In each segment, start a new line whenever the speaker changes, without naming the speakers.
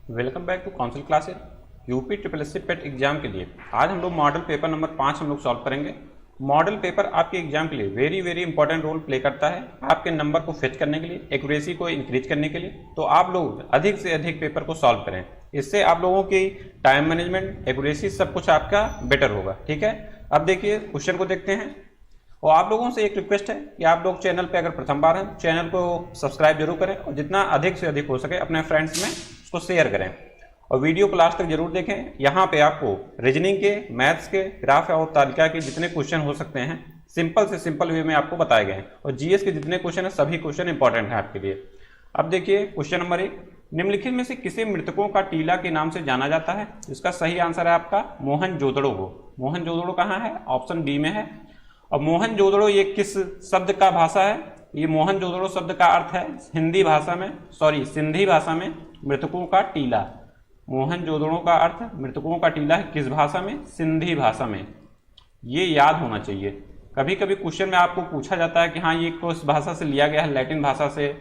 Welcome back to council classes. UP triple S C PET exam के लिए आज हम लोग मॉडल पेपर नंबर 5 हम लोग सॉल्व करेंगे। मॉडल पेपर आपके एग्जाम के लिए वेरी इंपॉर्टेंट रोल प्ले करता है आपके नंबर को फेच करने के लिए, एक्यूरेसी को इंक्रीज करने के लिए। तो आप लोग अधिक से अधिक पेपर को सॉल्व करें, इससे आप लोगों की टाइम मैनेजमेंट, एक्यूरेसी सब कुछ आपका बेटर होगा। ठीक है, अब देखिए क्वेश्चन को देखते हैं। और आप लोगों से एक रिक्वेस्ट है कि आप लोग चैनल पे अगर प्रथम बार हैं चैनल को सब्सक्राइब जरूर करें और जितना अधिक से अधिक हो सके अपने फ्रेंड्स में उसको शेयर करें और वीडियो को लास्ट तक जरूर देखें। यहाँ पे आपको रीजनिंग के, मैथ्स के, ग्राफ और तालिका के जितने क्वेश्चन हो सकते हैं सिंपल से सिंपल वे में आपको बताए गए हैं और जीएस के जितने क्वेश्चन हैं सभी क्वेश्चन इंपॉर्टेंट हैं आपके लिए। अब देखिए क्वेश्चन नंबर 1, निम्नलिखित में से किसे मृतकों का टीला के नाम से जाना जाता है? इसका सही आंसर है आपका मोहनजोदड़ो को। मोहनजोदड़ो कहाँ है? ऑप्शन बी में है। अब मोहनजोदड़ो ये किस शब्द का भाषा है? ये मोहनजोदड़ो शब्द का अर्थ है सिंधी भाषा में मृतकों का टीला। मोहनजोदड़ो का अर्थ मृतकों का टीला है किस भाषा में? सिंधी भाषा में। ये याद होना चाहिए। कभी कभी क्वेश्चन में आपको पूछा जाता है कि हाँ ये किस भाषा से लिया गया है, लैटिन भाषा से,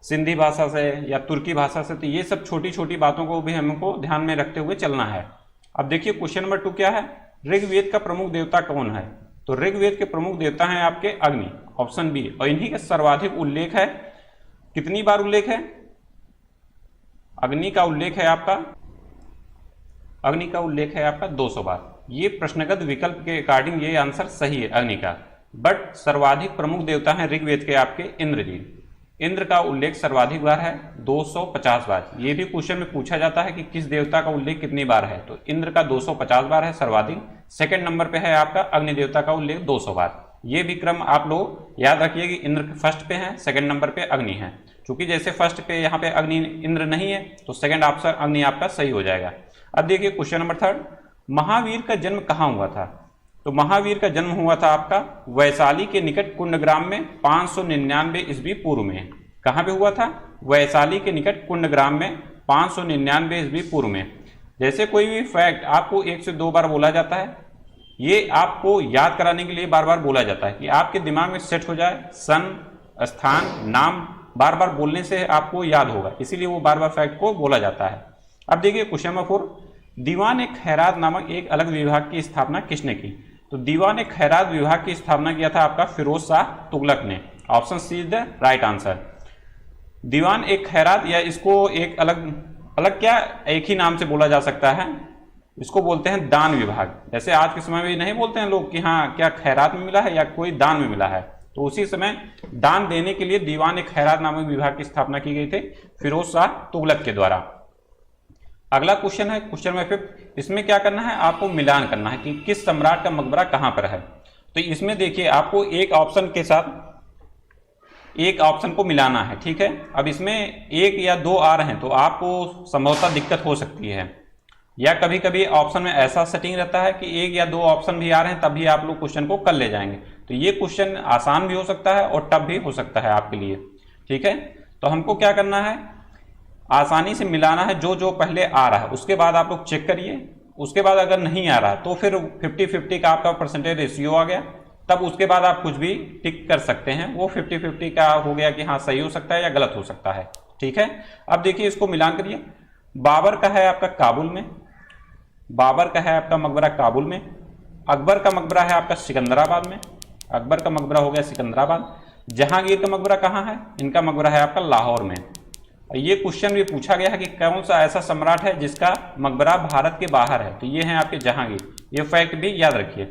सिंधी भाषा से या तुर्की भाषा से। तो ये सब छोटी छोटी बातों को भी हमको ध्यान में रखते हुए चलना है। अब देखिए क्वेश्चन नंबर 2 क्या है? ऋग्वेद का प्रमुख देवता कौन है? तो ऋग्वेद के प्रमुख देवता हैं आपके अग्नि, ऑप्शन बी। और इन्हीं का सर्वाधिक उल्लेख है, कितनी बार उल्लेख है? अग्नि का उल्लेख है आपका 200 बार। ये प्रश्नगत विकल्प के अकॉर्डिंग ये आंसर सही है अग्नि का। बट सर्वाधिक प्रमुख देवता हैं ऋग्वेद के आपके इंद्र जी। इंद्र का उल्लेख सर्वाधिक बार है 250 बार। ये भी क्वेश्चन में पूछा जाता है कि किस देवता का उल्लेख कितनी बार है, तो इंद्र का 250 बार है सर्वाधिक। सेकंड नंबर पे है आपका अग्नि देवता का उल्लेख 200 बार। ये भी क्रम आप लोग याद रखिए कि इंद्र फर्स्ट पे है, सेकंड नंबर पे अग्नि है। क्योंकि जैसे फर्स्ट पे यहाँ पे अग्नि इंद्र नहीं है तो सेकंड ऑप्शन अग्नि आपका सही हो जाएगा। अब देखिए क्वेश्चन नंबर 3, महावीर का जन्म कहाँ हुआ था? तो महावीर का जन्म हुआ था आपका वैशाली के निकट कुंडग्राम में 599 ईस्वी पूर्व में। कहाँ पे हुआ था? वैशाली के निकट कुंडग्राम में 599 ईस्वी पूर्व में। जैसे कोई भी फैक्ट आपको 1 से 2 बार बोला जाता है, ये आपको याद कराने के लिए बार बार बोला जाता है कि आपके दिमाग में सेट हो जाए। सन, स्थान, नाम बार बार बोलने से आपको याद होगा, इसीलिए वो बार बार फैक्ट को बोला जाता है। अब देखिए क्वेश्चन नंबर 4, दीवान खैरात नामक एक अलग विभाग की स्थापना किसने की? तो दीवान खैरात विभाग की स्थापना किया था आपका फिरोज शाह तुगलक ने। Option C is the right answer. Diwan Khairat या इसको एक अलग क्या एक ही नाम से बोला जा सकता है, इसको बोलते हैं दान विभाग। जैसे आज के समय में नहीं बोलते हैं लोग कि हाँ क्या खैरात में मिला है या कोई दान में मिला है, तो उसी समय दान देने के लिए दीवान खैरात नामक विभाग की स्थापना की गई थी फिरोज शाह तुगलक के द्वारा। अगला क्वेश्चन है क्वेश्चन नंबर 5। इसमें क्या करना है? आपको मिलान करना है कि किस सम्राट का मकबरा कहां पर है। तो इसमें देखिए आपको एक ऑप्शन के साथ एक ऑप्शन को मिलाना है। ठीक है, अब इसमें 1 या 2 आ रहे हैं तो आपको संभवतः दिक्कत हो सकती है, या कभी कभी ऑप्शन में ऐसा सेटिंग रहता है कि 1 या 2 ऑप्शन भी आ रहे हैं तब भी आप लोग क्वेश्चन को कर ले जाएंगे। तो ये क्वेश्चन आसान भी हो सकता है और टफ भी हो सकता है आपके लिए। ठीक है, तो हमको क्या करना है? आसानी से मिलाना है जो जो पहले आ रहा है, उसके बाद आप लोग चेक करिए। उसके बाद अगर नहीं आ रहा तो फिर 50-50 का आपका परसेंटेज रेशियो आ गया, तब उसके बाद आप कुछ भी टिक कर सकते हैं। वो 50-50 का हो गया कि हाँ सही हो सकता है या गलत हो सकता है। ठीक है, अब देखिए इसको मिलान करिए। बाबर का है आपका काबुल में, बाबर का है आपका मकबरा काबुल में। अकबर का मकबरा है आपका सिकंदराबाद में, अकबर का मकबरा हो गया सिकंदराबाद। जहांगीर का मकबरा कहाँ है? इनका मकबरा है आपका लाहौर में। ये क्वेश्चन भी पूछा गया है कि कौन सा ऐसा सम्राट है जिसका मकबरा भारत के बाहर है, तो ये है आपके जहांगीर। ये फैक्ट भी याद रखिए।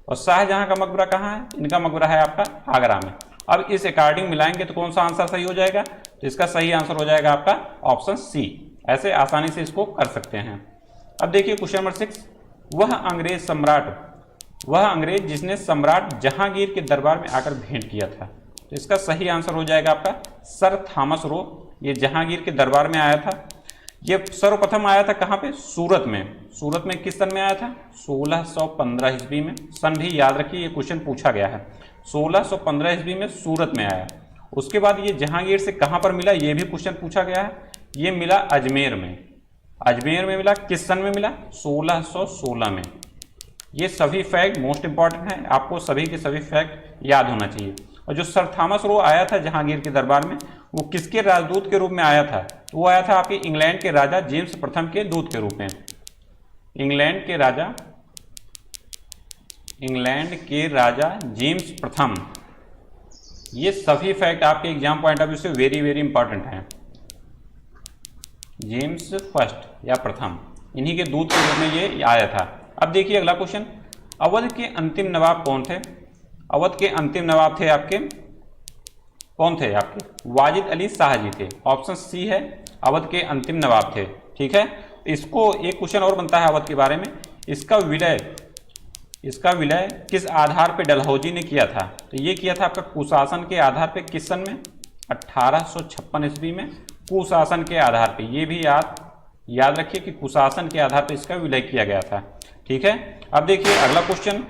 और शाहजहां का मकबरा कहाँ है? इनका मकबरा है आपका आगरा में। अब इस अकॉर्डिंग मिलाएंगे तो कौन सा आंसर सही हो जाएगा? तो इसका सही आंसर हो जाएगा आपका ऑप्शन सी। ऐसे आसानी से इसको कर सकते हैं। अब देखिए क्वेश्चन नंबर 6, वह अंग्रेज जिसने सम्राट जहांगीर के दरबार में आकर भेंट किया था। तो इसका सही आंसर हो जाएगा आपका सर थॉमस रो। ये जहांगीर के दरबार में आया था। ये सर्वप्रथम आया था कहाँ पे? सूरत में। सूरत में किस सन में आया था? 1615 ईस्वी में। सन भी याद रखिए, ये क्वेश्चन पूछा गया है। 1615 ईस्वी में सूरत में आया। उसके बाद ये जहांगीर से कहाँ पर मिला, ये भी क्वेश्चन पूछा गया है। ये मिला अजमेर में। अजमेर में मिला, किस सन में मिला? 1616 में। ये सभी फैक्ट मोस्ट इंपॉर्टेंट हैं, आपको सभी के सभी फैक्ट याद होना चाहिए। और जो सर थॉमस रो आया था जहांगीर के दरबार में, वो किसके राजदूत के रूप में आया था? वो आया था आपके इंग्लैंड के राजा जेम्स प्रथम के दूत के रूप में। इंग्लैंड के राजा जेम्स प्रथम। ये सभी फैक्ट आपके एग्जाम पॉइंट ऑफ व्यू से वेरी वेरी इंपॉर्टेंट हैं। जेम्स फर्स्ट या प्रथम, इन्हीं के दूत के रूप में ये आया था। अब देखिए अगला क्वेश्चन, अवध के अंतिम नवाब कौन थे? अवध के अंतिम नवाब थे आपके, कौन थे आपके? वाजिद अली शाह जी थे। ऑप्शन सी है, अवध के अंतिम नवाब थे। ठीक है, इसको एक क्वेश्चन और बनता है अवध के बारे में, इसका विलय किस आधार पे डलहौजी ने किया था? तो ये किया था आपका कुशासन के आधार पे। किस सन में? 1856 ईस्वी में कुशासन के आधार पे। ये भी याद रखिए कि कुशासन के आधार पे इसका विलय किया गया था। ठीक है, अब देखिए अगला क्वेश्चन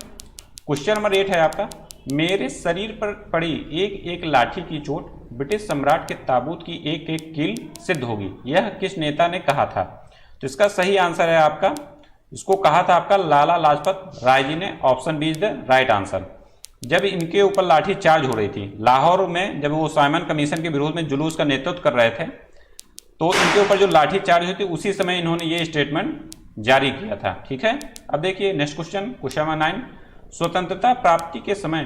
नंबर 8 है आपका, मेरे शरीर पर पड़ी एक एक लाठी की चोट ब्रिटिश सम्राट के ताबूत की एक एक कील सिद्ध होगी, यह किस नेता ने कहा था? तो इसका सही आंसर है आपका, इसको कहा था आपका लाला लाजपत राय जी ने। Option B is the right answer. जब इनके ऊपर लाठी चार्ज हो रही थी लाहौर में, जब वो साइमन कमीशन के विरोध में जुलूस का नेतृत्व कर रहे थे, तो इनके ऊपर जो लाठी चार्ज हुई थी उसी समय इन्होंने ये स्टेटमेंट जारी किया था। ठीक है, अब देखिए नेक्स्ट क्वेश्चन नंबर 9, स्वतंत्रता प्राप्ति के समय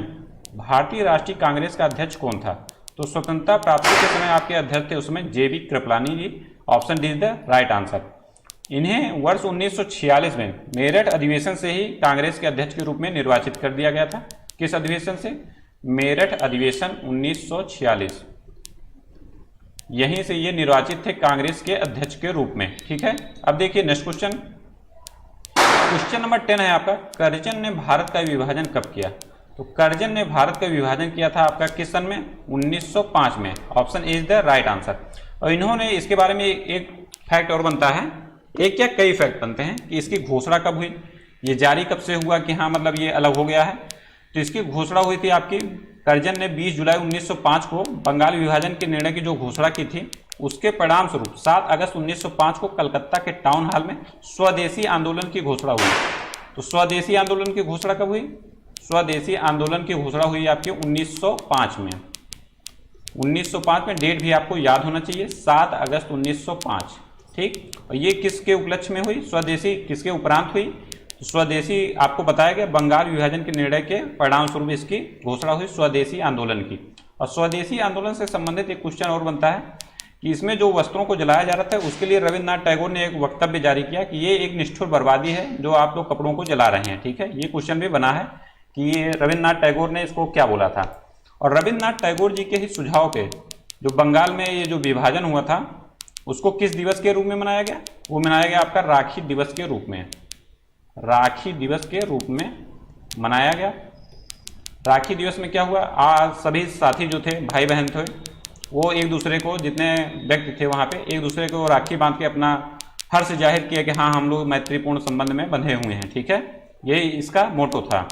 भारतीय राष्ट्रीय कांग्रेस का अध्यक्ष कौन था? तो स्वतंत्रता प्राप्ति के समय आपके अध्यक्ष थे उसमें JB Kripalani ji. Option D is the right answer. इन्हें वर्ष 1946 में मेरठ अधिवेशन से ही कांग्रेस के अध्यक्ष के रूप में निर्वाचित कर दिया गया था। किस अधिवेशन से? मेरठ अधिवेशन 1946, यहीं से ये निर्वाचित थे कांग्रेस के अध्यक्ष के रूप में। ठीक है, अब देखिए नेक्स्ट क्वेश्चन नंबर 10 है आपका, कर्जन ने भारत का विभाजन कब किया? तो कर्जन ने भारत का विभाजन किया था आपका किस सन में? 1905 में। Option A is the right answer. और इन्होंने इसके बारे में एक फैक्ट और बनता है, एक या कई फैक्ट बनते हैं कि इसकी घोषणा कब हुई, ये जारी कब से हुआ कि हाँ मतलब ये अलग हो गया है। तो इसकी घोषणा हुई थी आपकी, कर्जन ने 20 जुलाई 1905 को बंगाल विभाजन के निर्णय की जो घोषणा की थी, उसके परिणाम स्वरूप 7 अगस्त 1905 को कलकत्ता के टाउन हॉल में स्वदेशी आंदोलन की घोषणा हुई। तो स्वदेशी आंदोलन की घोषणा कब हुई? स्वदेशी आंदोलन की घोषणा हुई आपकी 1905 में। 1905 में डेट भी आपको याद होना चाहिए, 7 अगस्त 1905। ठीक, और ये किसके उपलक्ष्य में हुई? स्वदेशी किसके उपरांत हुई? स्वदेशी आपको बताया गया बंगाल विभाजन के निर्णय के परिणाम स्वरूप इसकी घोषणा हुई स्वदेशी आंदोलन की। और स्वदेशी आंदोलन से संबंधित एक क्वेश्चन और बनता है कि इसमें जो वस्त्रों को जलाया जा रहा था उसके लिए रविन्द्रनाथ टैगोर ने एक वक्तव्य जारी किया कि ये एक निष्ठुर बर्बादी है जो आप लोग कपड़ों को जला रहे हैं। ठीक है, ये क्वेश्चन भी बना है कि ये रविन्द्रनाथ टैगोर ने इसको क्या बोला था। और रविन्द्रनाथ टैगोर जी के ही सुझाव पे जो बंगाल में ये जो विभाजन हुआ था उसको किस दिवस के रूप में मनाया गया? वो मनाया गया आपका राखी दिवस के रूप में। राखी दिवस के रूप में मनाया गया। राखी दिवस में क्या हुआ, आज सभी साथी जो थे, भाई बहन थे, वो एक दूसरे को, जितने व्यक्ति थे वहाँ पे, एक दूसरे को राखी बांध के अपना हर्ष जाहिर किया कि हाँ हम लोग मैत्रीपूर्ण संबंध में बंधे हुए हैं। ठीक है, यही इसका मोटो था।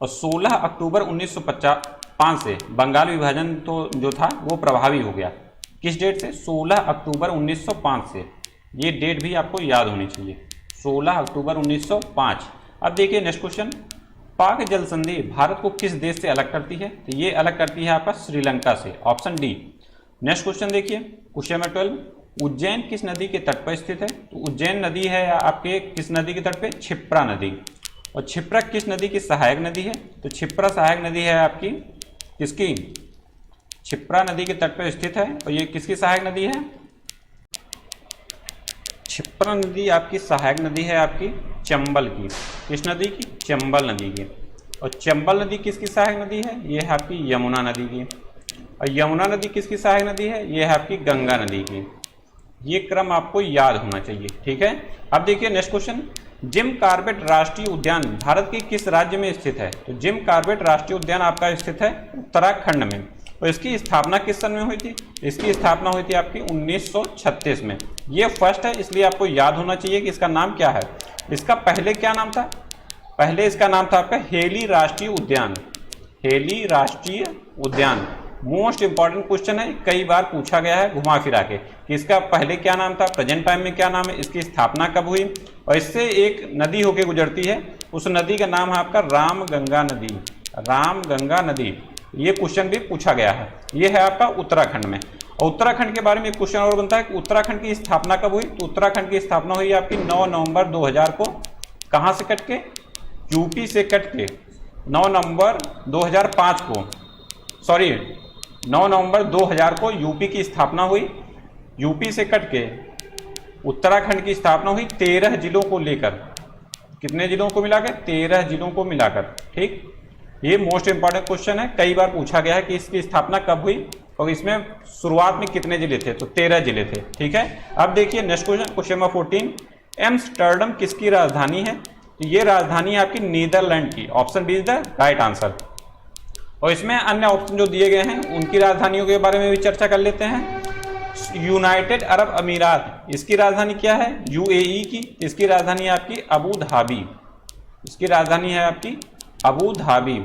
और 16 अक्टूबर 1905 से बंगाल विभाजन तो जो था वो प्रभावी हो गया। किस डेट से? 16 अक्टूबर 1905 से। ये डेट भी आपको याद होनी चाहिए, 16 अक्टूबर 1905। अब देखिए नेक्स्ट क्वेश्चन, पाक जल संधि भारत को किस देश से अलग करती है? तो ये अलग करती है आपका श्रीलंका से। Option D. नेक्स्ट क्वेश्चन देखिए, क्वेश्चन नंबर 12, उज्जैन किस नदी के तट पर स्थित है? तो उज्जैन नदी है आपके किस नदी के तट पे? क्षिप्रा नदी। और क्षिप्रा किस नदी की सहायक नदी है? तो क्षिप्रा सहायक नदी है आपकी किसकी? क्षिप्रा नदी के तट पर स्थित है। और ये किसकी सहायक नदी है? क्षिप्रा नदी आपकी सहायक नदी है आपकी चंबल की। किस नदी की? चंबल नदी की। और चंबल नदी किसकी सहायक नदी है? ये है आपकी यमुना नदी की। और यमुना नदी किसकी सहायक नदी है? ये है आपकी गंगा नदी की। ये क्रम आपको याद होना चाहिए। ठीक है, अब देखिए नेक्स्ट क्वेश्चन, जिम कॉर्बेट राष्ट्रीय उद्यान भारत के किस राज्य में स्थित है? तो जिम कॉर्बेट राष्ट्रीय उद्यान आपका स्थित है उत्तराखंड में। और इसकी स्थापना किस सन में हुई थी? इसकी स्थापना हुई थी आपकी 1936 में। ये फर्स्ट है इसलिए आपको याद होना चाहिए कि इसका नाम क्या है। इसका पहले क्या नाम था? पहले इसका नाम था आपका हेली राष्ट्रीय उद्यान। हेली राष्ट्रीय उद्यान मोस्ट इंपॉर्टेंट क्वेश्चन है, कई बार पूछा गया है घुमा फिरा के कि इसका पहले क्या नाम था, प्रेजेंट टाइम में क्या नाम है, इसकी स्थापना कब हुई। और इससे एक नदी होके गुजरती है, उस नदी का नाम है आपका रामगंगा नदी। रामगंगा नदी। ये क्वेश्चन भी पूछा गया है। ये है आपका उत्तराखंड में। और उत्तराखंड के बारे में एक क्वेश्चन और बनता है कि उत्तराखंड की स्थापना कब हुई? तो उत्तराखंड की स्थापना हुई आपकी 9 नवंबर 2000 को। कहाँ से कट के? यूपी से कट के 9 नवंबर 2005 को, सॉरी 9 नवंबर 2000 को यूपी की स्थापना हुई। यूपी से कट के उत्तराखंड की स्थापना हुई 13 जिलों को लेकर। कितने जिलों को मिलाकर? 13 जिलों को मिलाकर। ठीक, ये मोस्ट इंपॉर्टेंट क्वेश्चन है, कई बार पूछा गया है कि इसकी स्थापना कब हुई और इसमें शुरुआत में कितने जिले थे? तो 13 जिले थे। ठीक है, अब देखिए next question, question number 14, Amsterdam किसकी राजधानी है? तो ये राजधानी है आपकी नीदरलैंड की। Option B is the right answer. और इसमें अन्य ऑप्शन जो दिए गए हैं उनकी राजधानियों के बारे में भी चर्चा कर लेते हैं। यूनाइटेड अरब अमीरात, इसकी राजधानी क्या है? यूएई की। इसकी राजधानी है आपकी अबू धाबी। इसकी राजधानी है आपकी अबू धाबी।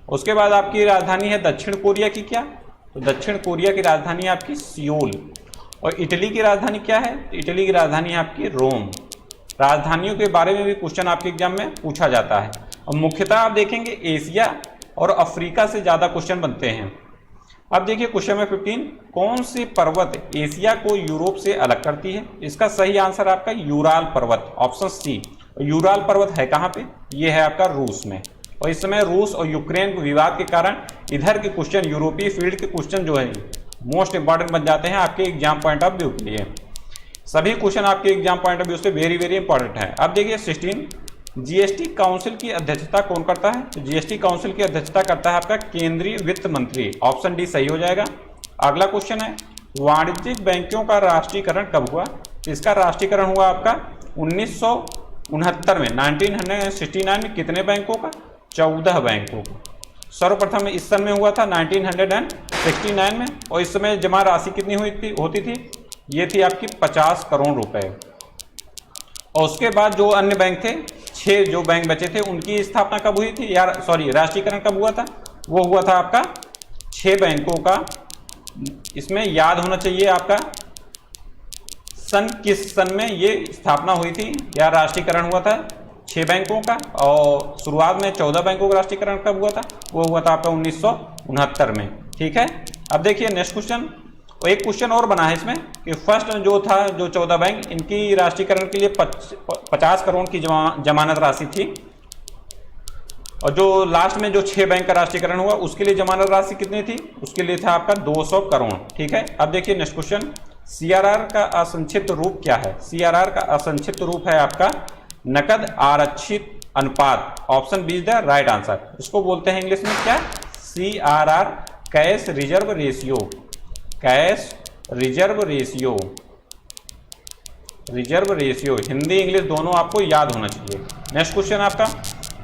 उसके बाद आपकी राजधानी है दक्षिण कोरिया की। क्या? तो दक्षिण कोरिया की राजधानी है आपकी सियोल। और इटली की राजधानी क्या है? इटली की राजधानी है आपकी रोम। राजधानियों के बारे में भी क्वेश्चन आपके एग्जाम में पूछा जाता है। और मुख्यतः आप देखेंगे एशिया और अफ्रीका से ज्यादा क्वेश्चन बनते हैं। अब देखिए क्वेश्चन नंबर 15, कौन सी पर्वत एशिया को यूरोप से अलग करती है? इसका सही आंसर आपका यूराल पर्वत, ऑप्शन सी। यूराल पर्वत है कहाँ पे? ये है आपका रूस में। और इस समय रूस और यूक्रेन विवाद के कारण इधर के क्वेश्चन, यूरोपीय फील्ड के क्वेश्चन जो है मोस्ट इंपॉर्टेंट बन जाते हैं आपके एग्जाम पॉइंट ऑफ व्यू के लिए। सभी क्वेश्चन आपके एग्जाम पॉइंट ऑफ व्यू से वेरी वेरी इंपॉर्टेंट है। अब देखिए 16, जीएसटी काउंसिल की अध्यक्षता कौन करता है? तो जीएसटी काउंसिल की अध्यक्षता करता है आपका केंद्रीय वित्त मंत्री। ऑप्शन डी सही हो जाएगा। अगला क्वेश्चन है, वाणिज्यिक बैंकों का राष्ट्रीयकरण कब हुआ? इसका राष्ट्रीयकरण हुआ आपका 1969 में। 1969 में कितने बैंकों का? 14 बैंकों का। सर्वप्रथम इस सन में हुआ था 1969 में। और इस समय जमा राशि कितनी होती थी? ये थी आपकी 50 करोड़ रुपए। और उसके बाद जो अन्य बैंक थे, 6 जो बैंक बचे थे, उनकी स्थापना कब हुई थी? यार सॉरी, राष्ट्रीयकरण कब हुआ था? वो हुआ था आपका 6 बैंकों का। इसमें याद होना चाहिए आपका सन, किस सन में ये स्थापना हुई थी या राष्ट्रीयकरण हुआ था 6 बैंकों का। और शुरुआत में 14 बैंकों का राष्ट्रीयकरण कब हुआ था? वो हुआ था आपका 1969 में। ठीक है, अब देखिए नेक्स्ट क्वेश्चन। और एक क्वेश्चन और बना है इसमें कि फर्स्ट जो था, जो 14 बैंक, इनकी राष्ट्रीयकरण के लिए 50 करोड़ की जमानत राशि थी। और जो लास्ट में जो 6 बैंक का राष्ट्रीयकरण हुआ उसके लिए जमानत राशि कितनी थी? उसके लिए था आपका 200 करोड़। ठीक है, अब देखिए नेक्स्ट क्वेश्चन, सीआरआर का असंक्षिप्त रूप क्या है? सीआरआर का असंक्षिप्त रूप है आपका नकद आरक्षित अनुपात। Option B is the right answer. इसको बोलते हैं इंग्लिश में क्या? CRR, cash reserve ratio. Cash reserve ratio, reserve ratio, Hindi English दोनों आपको याद होना चाहिए। नेक्स्ट क्वेश्चन आपका,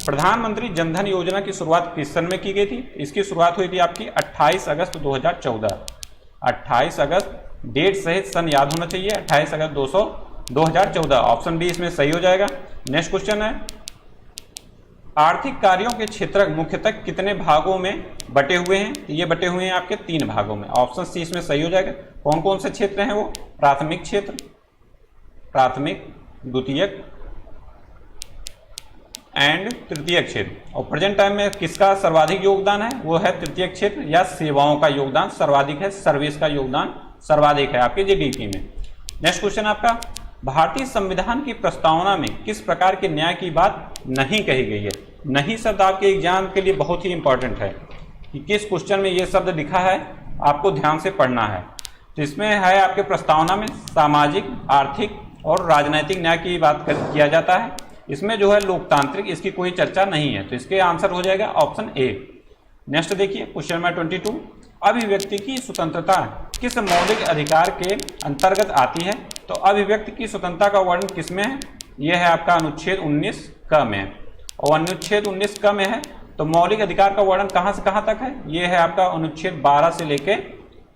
प्रधानमंत्री जनधन योजना की शुरुआत किस सन में की गई थी? इसकी शुरुआत हुई थी आपकी 28 अगस्त 2014। 28 अगस्त, डेट सहित सन याद होना चाहिए, 28 अगस्त 2014। ऑप्शन बी इसमें सही हो जाएगा। नेक्स्ट क्वेश्चन है, आर्थिक कार्यों के क्षेत्र मुख्यतः कितने भागों में बटे हुए हैं? ये बटे हुए हैं आपके 3 भागों में। ऑप्शन सी इसमें सही हो जाएगा। कौन कौन से क्षेत्र हैं वो? प्राथमिक क्षेत्र, प्राथमिक, द्वितीयक एंड तृतीयक क्षेत्र। और प्रेजेंट टाइम में किसका सर्वाधिक योगदान है? वो है तृतीयक क्षेत्र या सेवाओं का योगदान सर्वाधिक है, सर्विस का योगदान सर्वाधिक है आपके जीडीपी में। नेक्स्ट क्वेश्चन आपका, भारतीय संविधान की प्रस्तावना में किस प्रकार के न्याय की बात नहीं कही गई है? नहीं शब्द आपके एग्जाम के लिए बहुत ही इंपॉर्टेंट है कि किस क्वेश्चन में ये शब्द लिखा है, आपको ध्यान से पढ़ना है। तो इसमें है आपके प्रस्तावना में सामाजिक, आर्थिक और राजनीतिक न्याय की बात किया जाता है। इसमें जो है लोकतांत्रिक, इसकी कोई चर्चा नहीं है। तो इसके आंसर हो जाएगा ऑप्शन ए। नेक्स्ट देखिए क्वेश्चन नंबर 22, अभिव्यक्ति की स्वतंत्रता किस मौलिक अधिकार के अंतर्गत आती है? तो अभिव्यक्ति की स्वतंत्रता का वर्णन किसमें है? यह है आपका अनुच्छेद 19 क में। और अनुच्छेद 19 क में है तो मौलिक अधिकार का वर्णन कहां से कहां तक है? यह है आपका अनुच्छेद 12 से लेके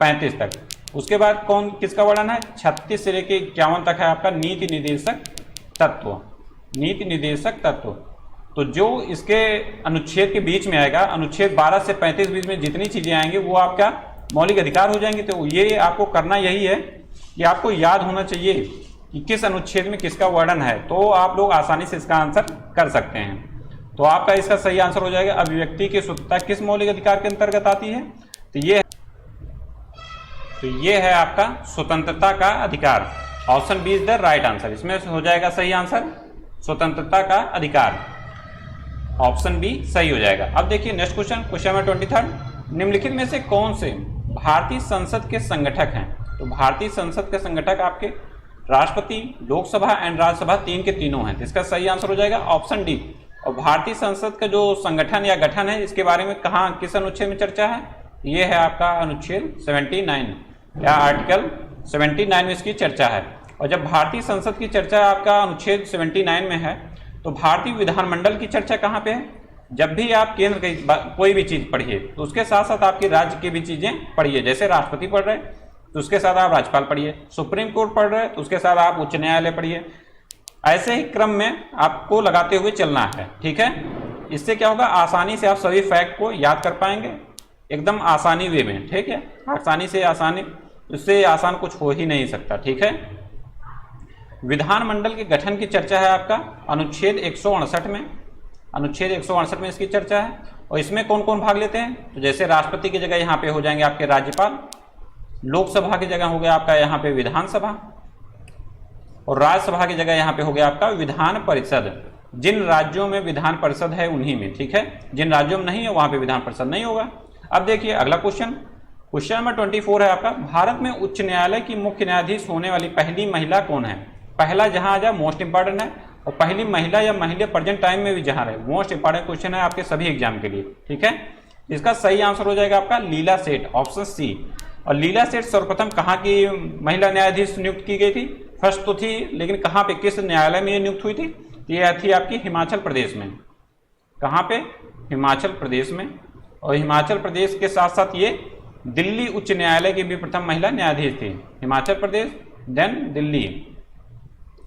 35 तक। उसके बाद कौन किसका वर्णन है? 36 से लेके 51 तक है आपका नीति निर्देशक तत्व, नीति निर्देशक तत्व। तो जो इसके अनुच्छेद के बीच में आएगा, अनुच्छेद 12 से 35 बीच में जितनी चीजें आएंगी वो आपका मौलिक अधिकार हो जाएंगे। तो ये आपको करना यही है कि आपको याद होना चाहिए कि किस अनुच्छेद में किसका वर्णन है, तो आप लोग आसानी से इसका आंसर कर सकते हैं। तो आपका इसका सही आंसर हो जाएगा अभिव्यक्ति की स्वतंत्रता किस मौलिक अधिकार के अंतर्गत आती है? तो ये है आपका स्वतंत्रता का अधिकार। Option B is the right answer. इसमें हो जाएगा सही आंसर स्वतंत्रता का अधिकार, ऑप्शन बी सही हो जाएगा। अब देखिए नेक्स्ट क्वेश्चन, क्वेश्चन नंबर 23, निम्नलिखित में से कौन से भारतीय संसद के संगठक हैं? तो भारतीय संसद के संगठक आपके राष्ट्रपति, लोकसभा एंड राज्यसभा, तीन के तीनों हैं। तो इसका सही आंसर हो जाएगा ऑप्शन डी। और भारतीय संसद का जो संगठन या गठन है, इसके बारे में कहाँ किस अनुच्छेद में चर्चा है? ये है आपका अनुच्छेद 79 या आर्टिकल 79 में इसकी चर्चा है। और जब भारतीय संसद की चर्चा आपका अनुच्छेद 79 में है, तो भारतीय विधानमंडल की चर्चा कहाँ पे है? जब भी आप केंद्र की कोई भी चीज पढ़िए तो उसके साथ साथ आपकी राज्य की भी चीजें पढ़िए। जैसे राष्ट्रपति पढ़ रहे तो उसके साथ आप राज्यपाल पढ़िए, सुप्रीम कोर्ट पढ़ रहे तो उसके साथ आप उच्च न्यायालय पढ़िए। ऐसे ही क्रम में आपको लगाते हुए चलना है, ठीक है। इससे क्या होगा, आसानी से आप सभी फैक्ट को याद कर पाएंगे, एकदम आसानी वे में, ठीक है। आसानी से आसानी, इससे आसान कुछ हो ही नहीं सकता, ठीक है। विधानमंडल के गठन की चर्चा है आपका अनुच्छेद 168 में। अनुच्छेद 168 में इसकी चर्चा है। और इसमें कौन कौन भाग लेते हैं? तो जैसे राष्ट्रपति की जगह यहाँ पे हो जाएंगे आपके राज्यपाल, लोकसभा की जगह हो गया आपका यहाँ पे विधानसभा, और राज्यसभा की जगह यहाँ पे हो गया आपका विधान परिषद। जिन राज्यों में विधान परिषद है उन्हीं में, ठीक है। जिन राज्यों में नहीं है वहां पे विधान परिषद नहीं होगा। अब देखिए अगला क्वेश्चन, क्वेश्चन नंबर 24 है आपका, भारत में उच्च न्यायालय की मुख्य न्यायाधीश होने वाली पहली महिला कौन है? पहला जहां आ जाए मोस्ट इंपॉर्टेंट है, और पहली महिला या महिला प्रेजेंट टाइम में भी जहां रहे, मोस्ट इंपॉर्टेंट क्वेश्चन है आपके सभी एग्जाम के लिए, ठीक है। इसका सही आंसर हो जाएगा आपका लीला सेठ, ऑप्शन सी। और लीला सेठ सर्वप्रथम कहाँ की महिला न्यायाधीश नियुक्त की गई थी? फर्स्ट तो थी, लेकिन कहाँ पे, किस न्यायालय में ये नियुक्त हुई थी? ये थी आपकी हिमाचल प्रदेश में। कहाँ पे? हिमाचल प्रदेश में। और हिमाचल प्रदेश के साथ साथ ये दिल्ली उच्च न्यायालय की भी प्रथम महिला न्यायाधीश थी। हिमाचल प्रदेश देन दिल्ली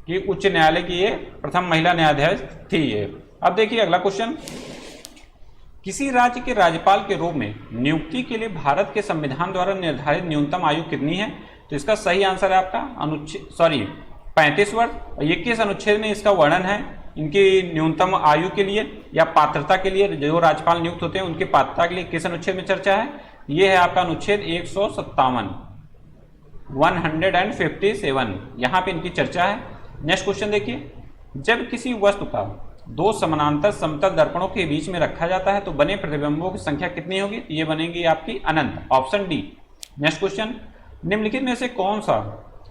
की उच्च न्यायालय की ये प्रथम महिला न्यायाधीश थी ये। अब देखिए अगला क्वेश्चन, किसी राज्य के राज्यपाल के रूप में नियुक्ति के लिए भारत के संविधान द्वारा निर्धारित न्यूनतम आयु कितनी है? तो इसका सही आंसर है आपका अनुच्छेद 35 वर्ष। और ये किस अनुच्छेद में इसका वर्णन है इनकी न्यूनतम आयु के लिए या पात्रता के लिए? जो राज्यपाल नियुक्त होते हैं उनकी पात्रता के लिए किस अनुच्छेद में चर्चा है? ये है आपका अनुच्छेद 157, 157, यहाँ पे इनकी चर्चा है। नेक्स्ट क्वेश्चन देखिए, जब किसी वस्तु का दो समानांतर समतल दर्पणों के बीच में रखा जाता है तो बने प्रतिबिंबों की संख्या कितनी होगी? ये बनेगी आपकी अनंत, ऑप्शन डी। नेक्स्ट क्वेश्चन, निम्नलिखित में से कौन सा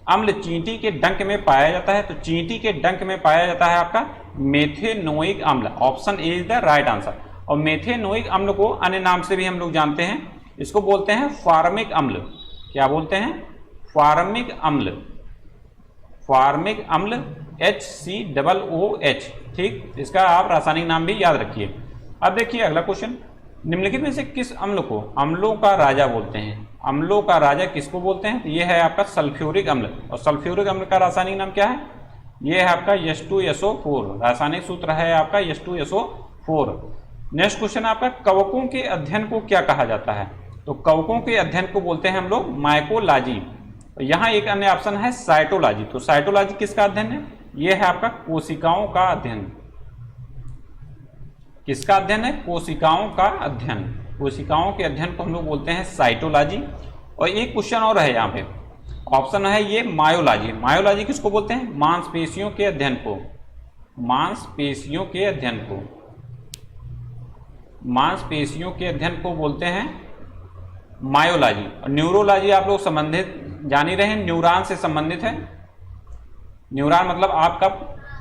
अम्ल चींटी के डंक में पाया जाता है? तो चींटी के डंक में पाया जाता है आपका मेथेनोइक अम्ल, option A is the right answer. और मेथेनोइक अम्ल को अन्य नाम से भी हम लोग जानते हैं, इसको बोलते हैं फार्मिक अम्ल। क्या बोलते हैं? फार्मिक अम्ल, फार्मिक अम्ल HCOOH, ठीक। इसका आप रासायनिक नाम भी याद रखिए। अब देखिए अगला क्वेश्चन, निम्नलिखित में से किस अम्ल को अम्लों का राजा बोलते हैं? अम्लों का राजा किसको बोलते हैं? तो यह है आपका सल्फ्यूरिक अम्ल। और सल्फ्यूरिक अम्ल का रासायनिक नाम क्या है? यह है आपका H2SO4, रासायनिक सूत्र है आपका H2SO4। नेक्स्ट क्वेश्चन आपका, कवकों के अध्ययन को क्या कहा जाता है? तो कवकों के अध्ययन को बोलते हैं हम लोग माइकोलॉजी। यहाँ एक अन्य ऑप्शन है साइटोलॉजी। तो साइटोलॉजी किसका अध्ययन है? यह है आपका कोशिकाओं का अध्ययन। किसका अध्ययन है? कोशिकाओं का अध्ययन। कोशिकाओं के अध्ययन को हम लोग बोलते हैं साइटोलॉजी। और एक क्वेश्चन और है यहाँ पे, ऑप्शन है ये मायोलॉजी। मायोलॉजी किसको बोलते हैं? मांसपेशियों के अध्ययन को, मांसपेशियों के अध्ययन को, मांसपेशियों के अध्ययन को बोलते हैं मायोलॉजी। और न्यूरोलॉजी आप लोग संबंधित जान ही रहे हैं, न्यूरॉन से संबंधित है। न्यूरॉन मतलब आपका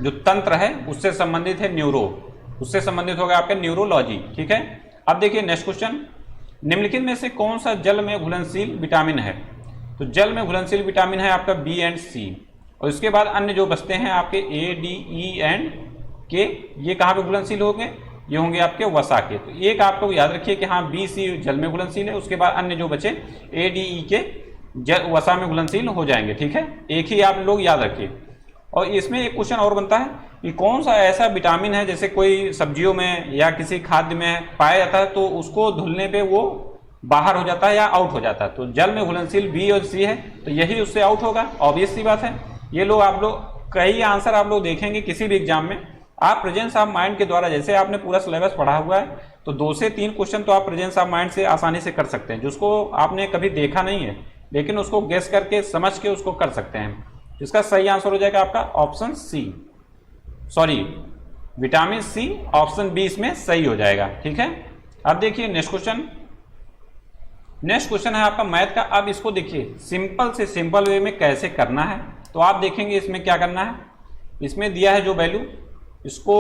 जो तंत्र है उससे संबंधित है, न्यूरो, उससे संबंधित होगा आपका न्यूरोलॉजी, ठीक है। अब देखिए नेक्स्ट क्वेश्चन, निम्नलिखित में से कौन सा जल में घुलनशील विटामिन है? तो जल में घुलनशील विटामिन है आपका B एंड C। और इसके बाद अन्य जो बचते हैं आपके A, D, E and K, ये कहाँ पे घुलनशील होंगे? ये होंगे आपके वसा के। तो एक आपको याद रखिए कि हाँ B, C जल में घुलनशील है, उसके बाद अन्य जो बचे A, D, E के वसा में घुलनशील हो जाएंगे, ठीक है। एक ही आप लोग याद रखिए। और इसमें एक क्वेश्चन और बनता है कि कौन सा ऐसा विटामिन है, जैसे कोई सब्जियों में या किसी खाद्य में पाया जाता है तो उसको धुलने पे वो बाहर हो जाता है या आउट हो जाता है। तो जल में घुलनशील B और C है, तो यही उससे आउट होगा, ऑब्वियस सी बात है। ये लोग आप लोग कई आंसर आप लोग देखेंगे किसी भी एग्जाम में, आप प्रेजेंस ऑफ माइंड के द्वारा, जैसे आपने पूरा सिलेबस पढ़ा हुआ है, तो 2 से 3 क्वेश्चन तो आप प्रेजेंस ऑफ माइंड से आसानी से कर सकते हैं, जिसको आपने कभी देखा नहीं है लेकिन उसको गेस करके समझ के उसको कर सकते हैं। इसका सही आंसर हो जाएगा आपका option C, sorry vitamin C, option B इसमें सही हो जाएगा। ठीक है, अब देखिए नेक्स्ट क्वेश्चन। नेक्स्ट क्वेश्चन है आपका मैथ का। अब इसको देखिए सिंपल से सिंपल वे में कैसे करना है, तो आप देखेंगे इसमें क्या करना है। इसमें दिया है जो वैल्यू, इसको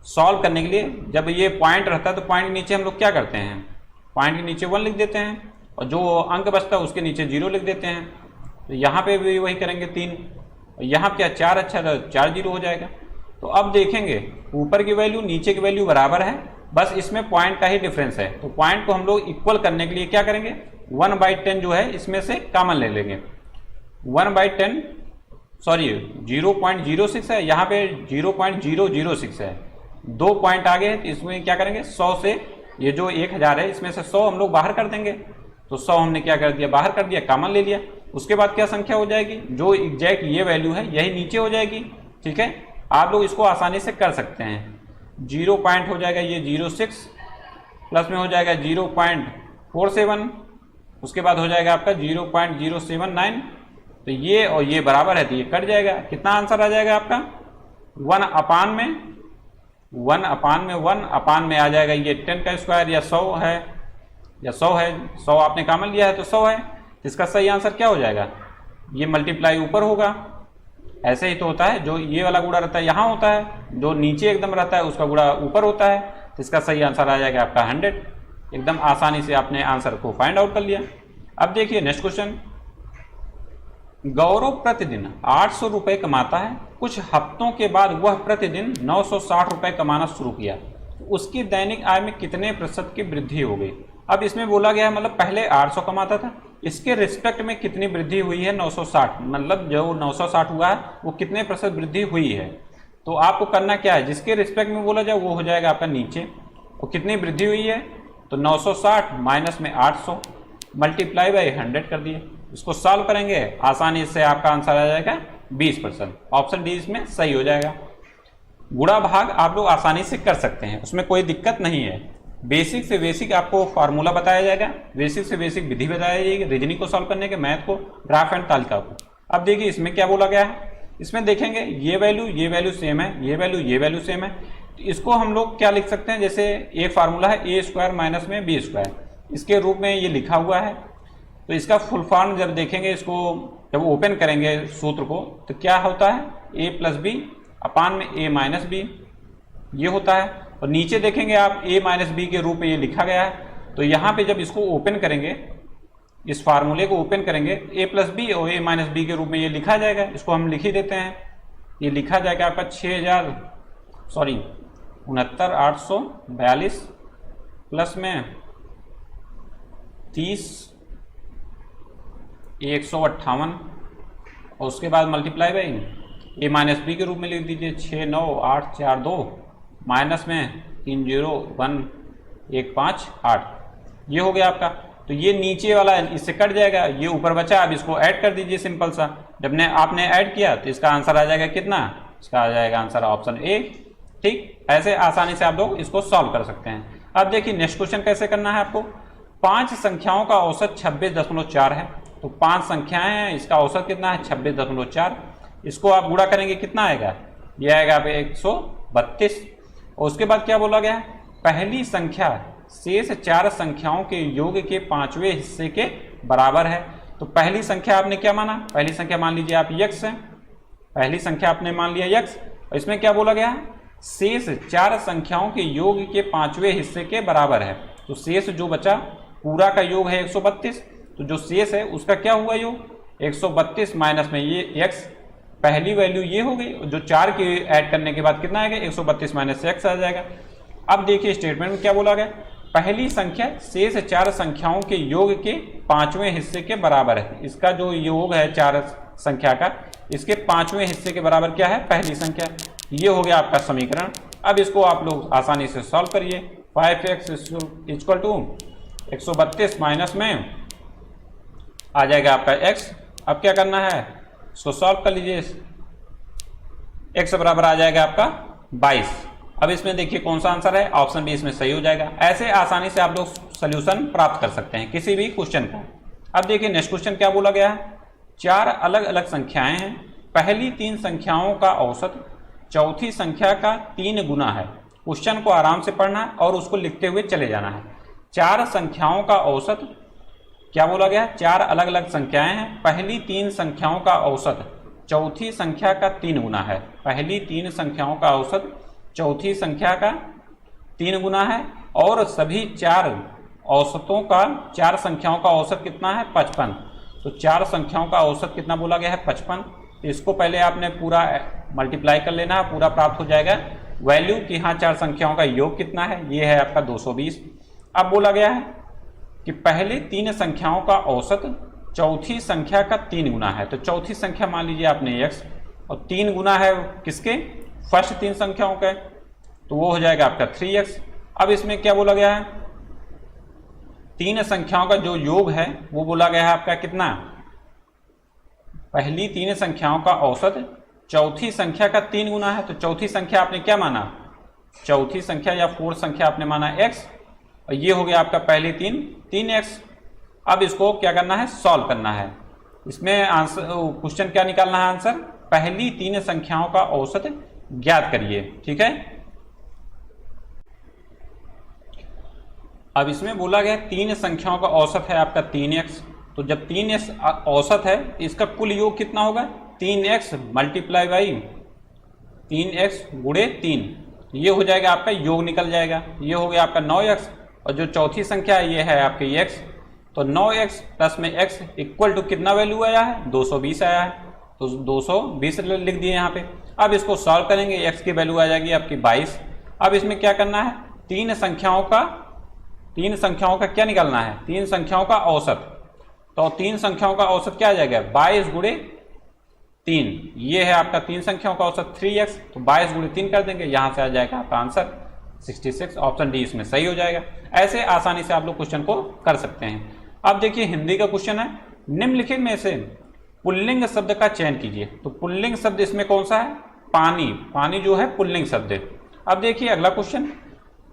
सॉल्व करने के लिए जब ये पॉइंट रहता है तो पॉइंट के नीचे हम लोग क्या करते हैं, पॉइंट के नीचे 1 लिख देते हैं और जो अंक बचता है उसके नीचे 0 लिख देते हैं। तो यहाँ पे भी वही करेंगे 3, और यहाँ क्या 4, अच्छा तो 4 0 हो जाएगा। तो अब देखेंगे ऊपर की वैल्यू नीचे की वैल्यू बराबर है, बस इसमें पॉइंट का ही डिफरेंस है। तो पॉइंट को हम लोग इक्वल करने के लिए क्या करेंगे, 1/10 जो है इसमें से कॉमन ले लेंगे। 1/10 सॉरी 0.06 है, यहाँ पे 0.006 है, 2 पॉइंट आगे है, तो इसमें क्या करेंगे 100 से ये जो 1000 है इसमें से 100 हम लोग बाहर कर देंगे। तो 100 हमने क्या कर दिया, बाहर कर दिया, कॉमन ले लिया। उसके बाद क्या संख्या हो जाएगी, जो एग्जैक्ट ये वैल्यू है यही नीचे हो जाएगी। ठीक है, आप लोग इसको आसानी से कर सकते हैं। 0 पॉइंट हो जाएगा ये 06, प्लस में हो जाएगा 0.47, उसके बाद हो जाएगा आपका 0.079। तो ये और ये बराबर है तो ये कट जाएगा। कितना आंसर आ जाएगा आपका 1 अपान में 1 अपान में आ जाएगा ये 10 का स्क्वायर, या 100 है, या 100 है, 100 आपने कॉमन लिया है तो 100 है। इसका सही आंसर क्या हो जाएगा, ये मल्टीप्लाई ऊपर होगा। ऐसे ही तो होता है, जो ये वाला गुणा रहता है यहाँ होता है, जो नीचे एकदम रहता है उसका गुणा ऊपर होता है। तो इसका सही आंसर आ जाएगा आपका 100। एकदम आसानी से आपने आंसर को फाइंड आउट कर लिया। अब देखिए नेक्स्ट क्वेश्चन। गौरव प्रतिदिन 800 रुपए कमाता है, कुछ हफ्तों के बाद वह प्रतिदिन 960 रुपए कमाना शुरू किया, उसकी दैनिक आय में कितने प्रतिशत की वृद्धि हो गई। अब इसमें बोला गया है मतलब पहले 800 कमाता था, इसके रिस्पेक्ट में कितनी वृद्धि हुई है 960, मतलब जो 960 हुआ है वो कितने प्रतिशत वृद्धि हुई है। तो आपको करना क्या है, जिसके रिस्पेक्ट में बोला जाए वो हो जाएगा आपका नीचे, और कितनी वृद्धि हुई है तो 960 माइनस में 800 मल्टीप्लाई बाई 100 कर दिए। इसको सॉल्व करेंगे आसानी से आपका आंसर आ जाएगा 20%। ऑप्शन डी इसमें सही हो जाएगा। गुणा भाग आप लोग आसानी से कर सकते हैं, उसमें कोई दिक्कत नहीं है। बेसिक से बेसिक आपको फार्मूला बताया जाएगा, बेसिक से बेसिक विधि बताया जाएगी, रीजनिंग को सॉल्व करने के, मैथ को, ग्राफ एंड तालिका को। अब देखिए इसमें क्या बोला गया है, इसमें देखेंगे ये वैल्यू सेम है, ये वैल्यू सेम है। तो इसको हम लोग क्या लिख सकते हैं, जैसे एक फार्मूला है ए स्क्वायर माइनस में बी स्क्वायर, इसके रूप में ये लिखा हुआ है। तो इसका फुल फॉर्म जब देखेंगे, इसको जब ओपन करेंगे सूत्र को, तो क्या होता है ए प्लस बी अपान में ए माइनस बी, ये होता है। और नीचे देखेंगे आप ए माइनस बी के रूप में ये लिखा गया है। तो यहाँ पे जब इसको ओपन करेंगे, इस फार्मूले को ओपन करेंगे, ए प्लस बी और ए माइनस बी के रूप में ये लिखा जाएगा। इसको हम लिख ही देते हैं, ये लिखा जाएगा आपका 69,842 प्लस में 30,158 और उसके बाद multiply by A minus B के रूप में लिख दीजिए 69,842 माइनस में 301,158, ये हो गया आपका। तो ये नीचे वाला इससे कट जाएगा, ये ऊपर बचा, अब इसको ऐड कर दीजिए सिंपल सा। जब ने आपने ऐड किया तो इसका आंसर आ जाएगा कितना, इसका आ जाएगा आंसर ऑप्शन ए। ठीक, ऐसे आसानी से आप लोग इसको सॉल्व कर सकते हैं। अब देखिए नेक्स्ट क्वेश्चन कैसे करना है आपको। 5 संख्याओं का औसत 26.4 है, तो 5 संख्याएं हैं, इसका औसत कितना है 26.4। इसको आप गुणा करेंगे कितना आएगा, ये आएगा आप 132। और उसके बाद क्या बोला गया है, पहली संख्या शेष 4 संख्याओं के योग के 5वें हिस्से के बराबर है। तो पहली संख्या आपने क्या माना, पहली संख्या मान लीजिए आप x है, पहली संख्या आपने मान लिया x। और इसमें क्या बोला गया है, शेष 4 संख्याओं के योग के 5वें हिस्से के बराबर है। तो शेष जो बचा, पूरा का योग है 132, तो जो शेष है उसका क्या हुआ योग 132 माइनस में ये x, पहली वैल्यू ये हो गई। जो 4 के ऐड करने के बाद कितना आएगा 132 माइनस x आ जाएगा। अब देखिए स्टेटमेंट में क्या बोला गया, पहली संख्या शेष 4 संख्याओं के योग के 5वें हिस्से के बराबर है। इसका जो योग है 4 संख्या का, इसके 5वें हिस्से के बराबर क्या है, पहली संख्या। ये हो गया आपका समीकरण। अब इसको आप लोग आसानी से सॉल्व करिए। 5x इक्वल टू 132 माइनस में आ जाएगा आपका x। अब क्या करना है, इसको सॉल्व कर लीजिए। x बराबर आ जाएगा आपका 22। अब इसमें देखिए कौन सा आंसर है, ऑप्शन बी इसमें सही हो जाएगा। ऐसे आसानी से आप लोग सोल्यूशन प्राप्त कर सकते हैं किसी भी क्वेश्चन का। अब देखिए नेक्स्ट क्वेश्चन क्या बोला गया है, 4 अलग अलग संख्याएं हैं, पहली 3 संख्याओं का औसत चौथी संख्या का 3 गुना है। क्वेश्चन को आराम से पढ़ना और उसको लिखते हुए चले जाना है। 4 संख्याओं का औसत क्या बोला गया है, 4 अलग अलग संख्याएं हैं, पहली 3 संख्याओं का औसत चौथी संख्या का 3 गुना है। पहली 3 संख्याओं का औसत चौथी संख्या का 3 गुना है और सभी 4 औसतों का 4 संख्याओं का औसत कितना है, 55। तो 4 संख्याओं का औसत कितना बोला गया है, 55। इसको पहले आपने पूरा मल्टीप्लाई कर लेना है, पूरा प्राप्त हो जाएगा वैल्यू कि हाँ 4 संख्याओं का योग कितना है, ये है आपका 220। अब बोला गया है कि पहले 3 संख्याओं का औसत चौथी संख्या का 3 गुना है। तो चौथी संख्या मान लीजिए आपने x और 3 गुना है किसके, फर्स्ट 3 संख्याओं के, तो वो हो जाएगा आपका 3x। अब इसमें क्या बोला गया है, 3 संख्याओं का जो योग है वो बोला गया है आपका कितना, पहली 3 संख्याओं का औसत चौथी संख्या का 3 गुना है। तो चौथी संख्या आपने क्या माना, चौथी संख्या या 4 संख्या आपने माना x और ये हो गया आपका पहली 3x। अब इसको क्या करना है, सॉल्व करना है। इसमें आंसर क्वेश्चन क्या निकालना है, आंसर पहली 3 संख्याओं का औसत ज्ञात करिए। ठीक है, अब इसमें बोला गया 3 संख्याओं का औसत है आपका 3x। तो जब 3x औसत है इसका कुल योग कितना होगा, 3x मल्टीप्लाई बाई 3x गुणे 3, ये हो जाएगा आपका योग निकल जाएगा। ये हो गया आपका 9x और जो चौथी संख्या है ये है आपकी x। तो 9x प्लस में x इक्वल टू कितना वैल्यू आया है, 220 आया है। तो 220 लिख दिए यहाँ पे। अब इसको सॉल्व करेंगे, x की वैल्यू आ जाएगी आपकी 22। अब इसमें क्या करना है, 3 संख्याओं का क्या निकालना है, 3 संख्याओं का औसत। तो 3 संख्याओं का औसत क्या आ जाएगा, 22 गुणे 3, ये है आपका 3 संख्याओं का औसत 3x। तो 22 गुणे 3 कर देंगे, यहाँ से आ जाएगा आपका आंसर 66। ऑप्शन डी इसमें सही हो जाएगा। ऐसे आसानी से आप लोग क्वेश्चन को कर सकते हैं। अब देखिए हिंदी का क्वेश्चन है, निम्नलिखित में से पुल्लिंग शब्द का चयन कीजिए। तो पुल्लिंग शब्द इसमें कौन सा है, पानी। पानी जो है पुल्लिंग शब्द है। अब देखिए अगला क्वेश्चन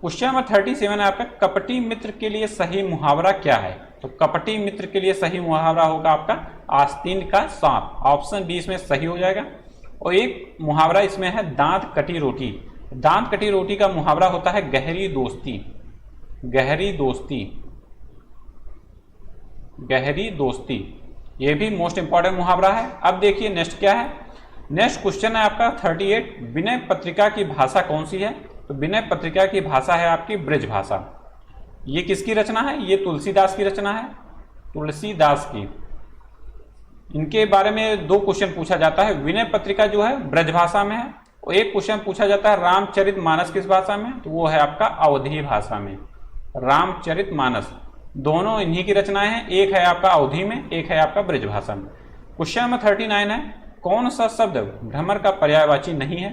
नंबर 37 है आपका, कपटी मित्र के लिए सही मुहावरा क्या है। तो कपटी मित्र के लिए सही मुहावरा होगा आपका आस्तीन का सांप। ऑप्शन बी इसमें सही हो जाएगा। और एक मुहावरा इसमें है दांत कटी रोटी। दांत कटी रोटी का मुहावरा होता है गहरी दोस्ती। गहरी दोस्ती, गहरी दोस्ती, ये भी मोस्ट इंपॉर्टेंट मुहावरा है। अब देखिए नेक्स्ट क्या है, नेक्स्ट क्वेश्चन है आपका 38, विनय पत्रिका की भाषा कौन सी है। तो विनय पत्रिका की भाषा है आपकी ब्रज भाषा। ये किसकी रचना है, ये तुलसीदास की रचना है, तुलसीदास की। इनके बारे में 2 क्वेश्चन पूछा जाता है। विनय पत्रिका जो है ब्रज भाषा में है और एक क्वेश्चन पूछा जाता है रामचरितमानस किस भाषा में, तो वो है आपका अवधी भाषा में। रामचरितमानस दोनों इन्हीं की रचनाएं हैं, एक है आपका अवधी में, एक है आपका ब्रज भाषा में। क्वेश्चन नंबर 39 है, कौन सा शब्द भ्रमर का पर्यायवाची नहीं है।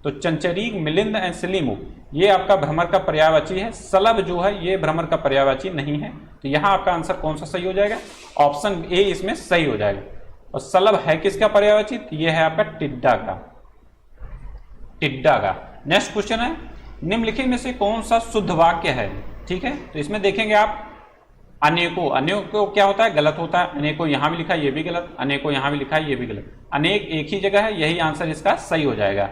तो चंचरीक, मिलिंद एंड सिलीमुख ये आपका भ्रमर का पर्यायवाची है। सलभ जो है ये भ्रमर का पर्यायवाची नहीं है। तो यहाँ आपका आंसर कौन सा सही हो जाएगा, ऑप्शन ए इसमें सही हो जाएगा। और सलभ है किसका पर्यायवाची, ये है आपका टिड्डा का, टिड्डा का। नेक्स्ट क्वेश्चन है, निम्नलिखित में से कौन सा शुद्ध वाक्य है। ठीक है, तो इसमें देखेंगे आप अनेकों, अनेकों क्या होता है, गलत होता है। अनेकों यहाँ भी लिखा है ये भी गलत, अनेकों यहाँ भी लिखा है ये भी गलत। अनेक एक ही जगह है, यही आंसर इसका सही हो जाएगा।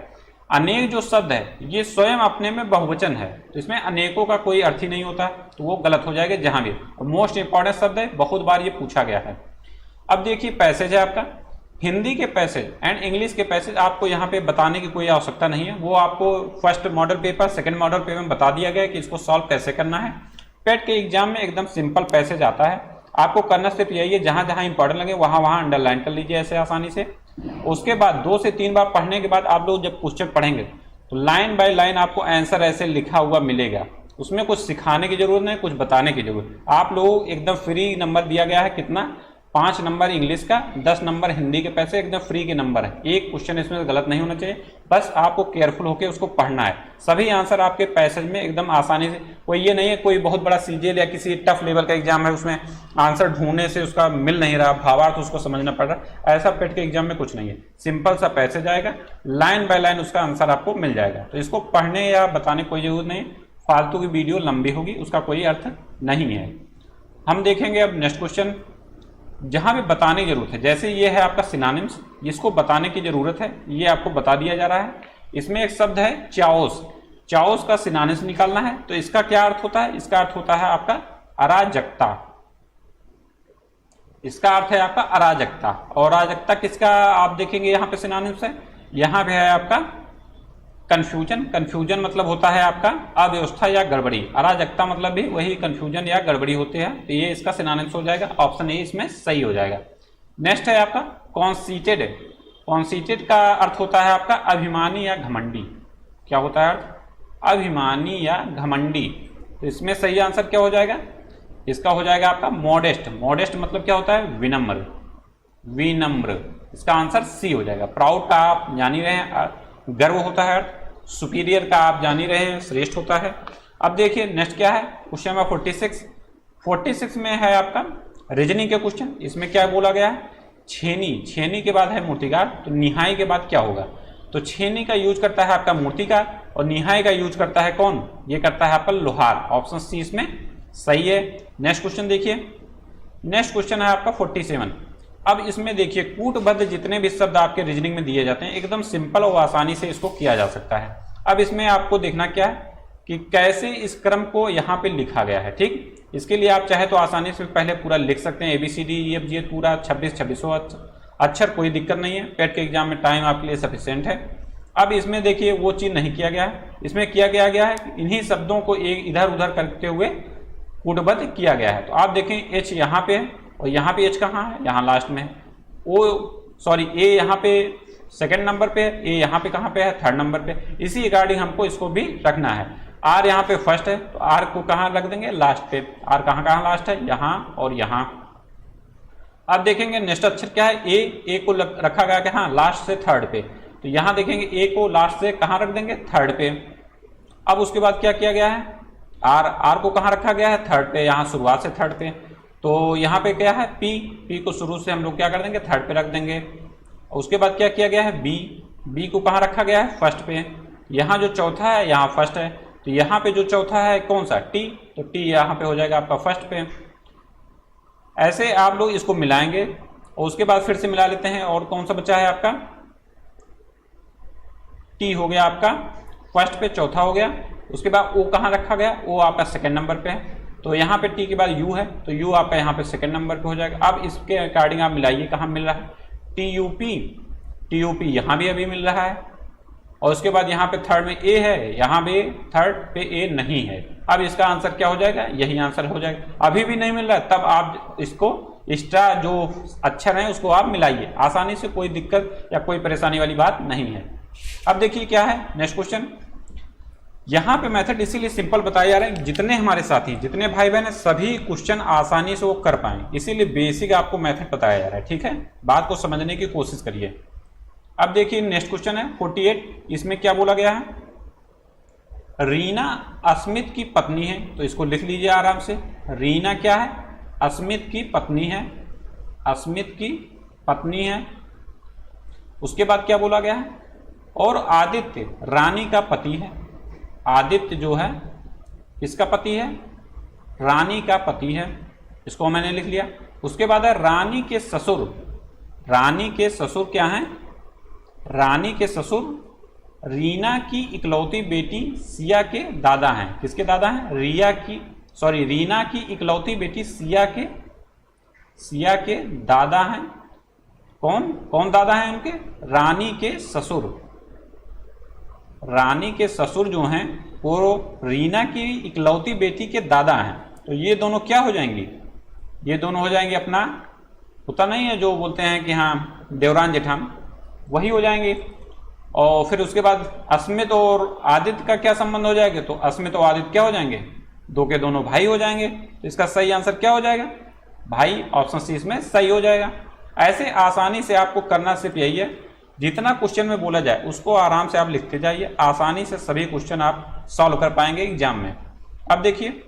अनेक जो शब्द है ये स्वयं अपने में बहुवचन है, तो इसमें अनेकों का कोई अर्थ ही नहीं होता, तो वो गलत हो जाएगा जहां भी। और मोस्ट इंपॉर्टेंट शब्द है, बहुत बार ये पूछा गया है। अब देखिए पैसेज है आपका, हिंदी के पैसेज एंड इंग्लिश के पैसेज आपको यहाँ पे बताने की कोई आवश्यकता नहीं है। वो आपको first model paper, second model paper में बता दिया गया है कि इसको सॉल्व कैसे करना है। पेट के एग्जाम में एकदम सिंपल पैसेज आता है, आपको करना सिर्फ यही है, जहां जहां इंपॉर्टेंट लगे वहां वहां अंडरलाइन कर लीजिए ऐसे आसानी से। उसके बाद 2 से 3 बार पढ़ने के बाद आप लोग जब क्वेश्चन पढ़ेंगे तो लाइन बाय लाइन आपको आंसर ऐसे लिखा हुआ मिलेगा। उसमें कुछ सिखाने की जरूरत नहीं, कुछ बताने की जरूरत। आप लोग एकदम फ्री नंबर दिया गया है, कितना 5 नंबर इंग्लिश का, 10 नंबर हिंदी के पैसे एकदम फ्री के नंबर है। एक क्वेश्चन इसमें गलत नहीं होना चाहिए, बस आपको केयरफुल होकर उसको पढ़ना है। सभी आंसर आपके पैसेज में एकदम आसानी से, कोई ये नहीं है कोई बहुत बड़ा सीजीएल या किसी टफ लेवल का एग्जाम है उसमें आंसर ढूंढने से उसका मिल नहीं रहा, भावार्थ उसको समझना पड़ रहा, ऐसा पेट के एग्जाम में कुछ नहीं है। सिंपल सा पैसेज आएगा, लाइन बाय लाइन उसका आंसर आपको मिल जाएगा। तो इसको पढ़ने या बताने कोई जरूरत नहीं, फालतू की वीडियो लंबी होगी उसका कोई अर्थ नहीं है। हम देखेंगे अब नेक्स्ट क्वेश्चन जहां पे बताने की जरूरत है। जैसे ये है आपका सिनोनिम्स, जिसको बताने की जरूरत है, ये आपको बता दिया जा रहा है। इसमें एक शब्द है चाओस, चाओस का सिनोनिम्स निकालना है। तो इसका क्या अर्थ होता है? इसका अर्थ होता है आपका अराजकता। इसका अर्थ है आपका अराजकता। और अराजकता किसका आप देखेंगे यहाँ पे सिनोनिम्स है, यहाँ पे है आपका कंफ्यूजन। कंफ्यूजन मतलब होता है आपका अव्यवस्था या गड़बड़ी, अराजकता मतलब भी वही कंफ्यूजन या गड़बड़ी होते हैं। तो ये इसका सिनोनिम्स हो जाएगा, ऑप्शन ए इसमें सही हो जाएगा। नेक्स्ट है आपका कॉन्सीटेड। कॉन्सीटेड का अर्थ होता है आपका अभिमानी या घमंडी। क्या होता है अर्थ? अभिमानी या घमंडी। तो इसमें सही आंसर क्या हो जाएगा? इसका हो जाएगा आपका मॉडेस्ट। मॉडेस्ट मतलब क्या होता है? विनम्र। विनम्र, इसका आंसर सी हो जाएगा। प्राउड का आप जान ही रहे हैं गर्व होता है अर्थ, सुपीरियर का आप जान ही रहे हैं श्रेष्ठ होता है। अब देखिए नेक्स्ट क्या है, क्वेश्चन नंबर 46। 46 में है आपका रीजनिंग के क्वेश्चन। इसमें क्या बोला गया है? छेनी। छेनी के बाद है मूर्तिकार, तो निहाई के बाद क्या होगा? तो छेनी का यूज करता है आपका मूर्तिकार और निहाई का यूज करता है कौन? ये करता है आपका लोहार। ऑप्शन सी इसमें सही है। नेक्स्ट क्वेश्चन देखिए, नेक्स्ट क्वेश्चन है आपका 47। अब इसमें देखिए कूटबद्ध जितने भी शब्द आपके रीजनिंग में दिए जाते हैं एकदम सिंपल और आसानी से इसको किया जा सकता है। अब इसमें आपको देखना क्या है कि कैसे इस क्रम को यहाँ पे लिखा गया है। ठीक, इसके लिए आप चाहे तो आसानी से पहले पूरा लिख सकते हैं ABCD पूरा 2600 अक्षर, कोई दिक्कत नहीं है। पेट के एग्जाम में टाइम आपके लिए सफिशिएंट है। अब इसमें देखिए वो चीज़ नहीं किया गया है, इसमें किया गया है कि इन्हीं शब्दों को एक इधर उधर करते हुए कूटबद्ध किया गया है। तो आप देखें H यहाँ पे है और यहाँ पे H कहाँ है? यहाँ लास्ट में है। A यहाँ पे सेकंड नंबर पे है, A यहाँ पे कहाँ पे है? थर्ड नंबर पे। इसी रिगार्डिंग हमको इसको भी रखना है। R यहाँ पे फर्स्ट है तो R को कहाँ रख देंगे? लास्ट पे। R कहाँ कहाँ लास्ट है? यहाँ और यहाँ। अब देखेंगे नेक्स्ट अक्षर क्या है? A को रखा गया कि हाँ लास्ट से थर्ड पे, तो यहाँ देखेंगे A को लास्ट से कहाँ रख देंगे? थर्ड पे। अब उसके बाद क्या किया गया है? R को कहाँ रखा गया है? थर्ड पे, यहाँ शुरुआत से थर्ड पे। तो यहाँ पे क्या है? P को शुरू से हम लोग क्या कर देंगे? थर्ड पे रख देंगे। उसके बाद क्या किया गया है? B को कहाँ रखा गया है? फर्स्ट पे। यहाँ जो चौथा है यहाँ फर्स्ट है, तो यहाँ पे जो चौथा है कौन सा? T, तो T यहाँ पे हो जाएगा आपका फर्स्ट पे। ऐसे आप लोग इसको मिलाएंगे और उसके बाद फिर से मिला लेते हैं। और कौन सा बचा है आपका? T हो गया आपका फर्स्ट पे, चौथा हो गया। उसके बाद O कहाँ रखा गया? O आपका सेकेंड नंबर पे है, तो यहाँ पे T के बाद U है, तो U आपका यहाँ पे सेकंड नंबर पे हो जाएगा। अब इसके अकॉर्डिंग आप मिलाइए कहाँ मिल रहा है? TUP यहाँ भी अभी मिल रहा है। और उसके बाद यहाँ पे थर्ड में A है, यहाँ भी थर्ड पे A नहीं है। अब इसका आंसर क्या हो जाएगा? यही आंसर हो जाएगा। अभी भी नहीं मिल रहा है, तब आप इसको एक्स्ट्रा जो अक्षर हैं उसको आप मिलाइए आसानी से, कोई दिक्कत या कोई परेशानी वाली बात नहीं है। अब देखिए क्या है नेक्स्ट क्वेश्चन। यहाँ पे मेथड इसीलिए सिंपल बताया जा रहा है जितने हमारे साथी जितने भाई बहन हैं सभी क्वेश्चन आसानी से वो कर पाएं, इसीलिए बेसिक आपको मेथड बताया जा रहा है। ठीक है, बात को समझने की कोशिश करिए। अब देखिए नेक्स्ट क्वेश्चन है 48। इसमें क्या बोला गया है? रीना अस्मित की पत्नी है, तो इसको लिख लीजिए आराम से। रीना क्या है? अस्मित की पत्नी है। अस्मित की पत्नी है। उसके बाद क्या बोला गया है? और आदित्य रानी का पति है। आदित्य जो है इसका पति है, रानी का पति है, इसको मैंने लिख लिया। उसके बाद है रानी के ससुर। रानी के ससुर क्या हैं? रानी के ससुर रीना की इकलौती बेटी सिया के दादा हैं। किसके दादा हैं? रीना की इकलौती बेटी सिया के दादा हैं। कौन दादा हैं उनके? रानी के ससुर। रानी के ससुर जो हैं वो रीना की इकलौती बेटी के दादा हैं। तो ये दोनों क्या हो जाएंगी? ये दोनों हो जाएंगे अपना, होता नहीं है जो बोलते हैं कि हाँ देवरान जेठान, वही हो जाएंगे। और फिर उसके बाद अस्मित और आदित्य का क्या संबंध हो जाएगा? तो अस्मित और आदित्य क्या हो जाएंगे? दो के दोनों भाई हो जाएंगे। तो इसका सही आंसर क्या हो जाएगा? भाई ऑप्शन सी इसमें सही हो जाएगा। ऐसे आसानी से आपको करना सिर्फ यही है, जितना क्वेश्चन में बोला जाए उसको आराम से आप लिखते जाइए, आसानी से सभी क्वेश्चन आप सॉल्व कर पाएंगे एग्जाम में। अब देखिए,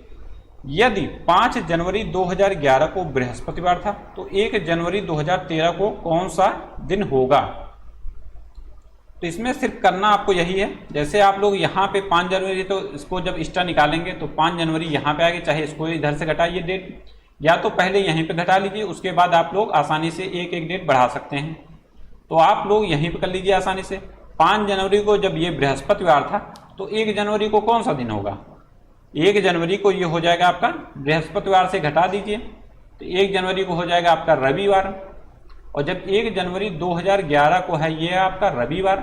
यदि 5 जनवरी 2011 को बृहस्पतिवार था तो 1 जनवरी 2013 को कौन सा दिन होगा? तो इसमें सिर्फ करना आपको यही है, जैसे आप लोग यहाँ पे 5 जनवरी, तो इसको जब एक्स्ट्रा निकालेंगे तो 5 जनवरी यहाँ पे आएगी, चाहे इसको इधर से घटाइए डेट, या तो पहले यहीं पे घटा लीजिए, उसके बाद आप लोग आसानी से एक एक डेट बढ़ा सकते हैं। तो आप लोग यहीं पे कर लीजिए आसानी से। 5 जनवरी को जब ये बृहस्पतिवार था तो 1 जनवरी को कौन सा दिन होगा? 1 जनवरी को ये हो जाएगा आपका, बृहस्पतिवार से घटा दीजिए तो 1 जनवरी को हो जाएगा आपका रविवार। और जब 1 जनवरी 2011 को है ये आपका रविवार,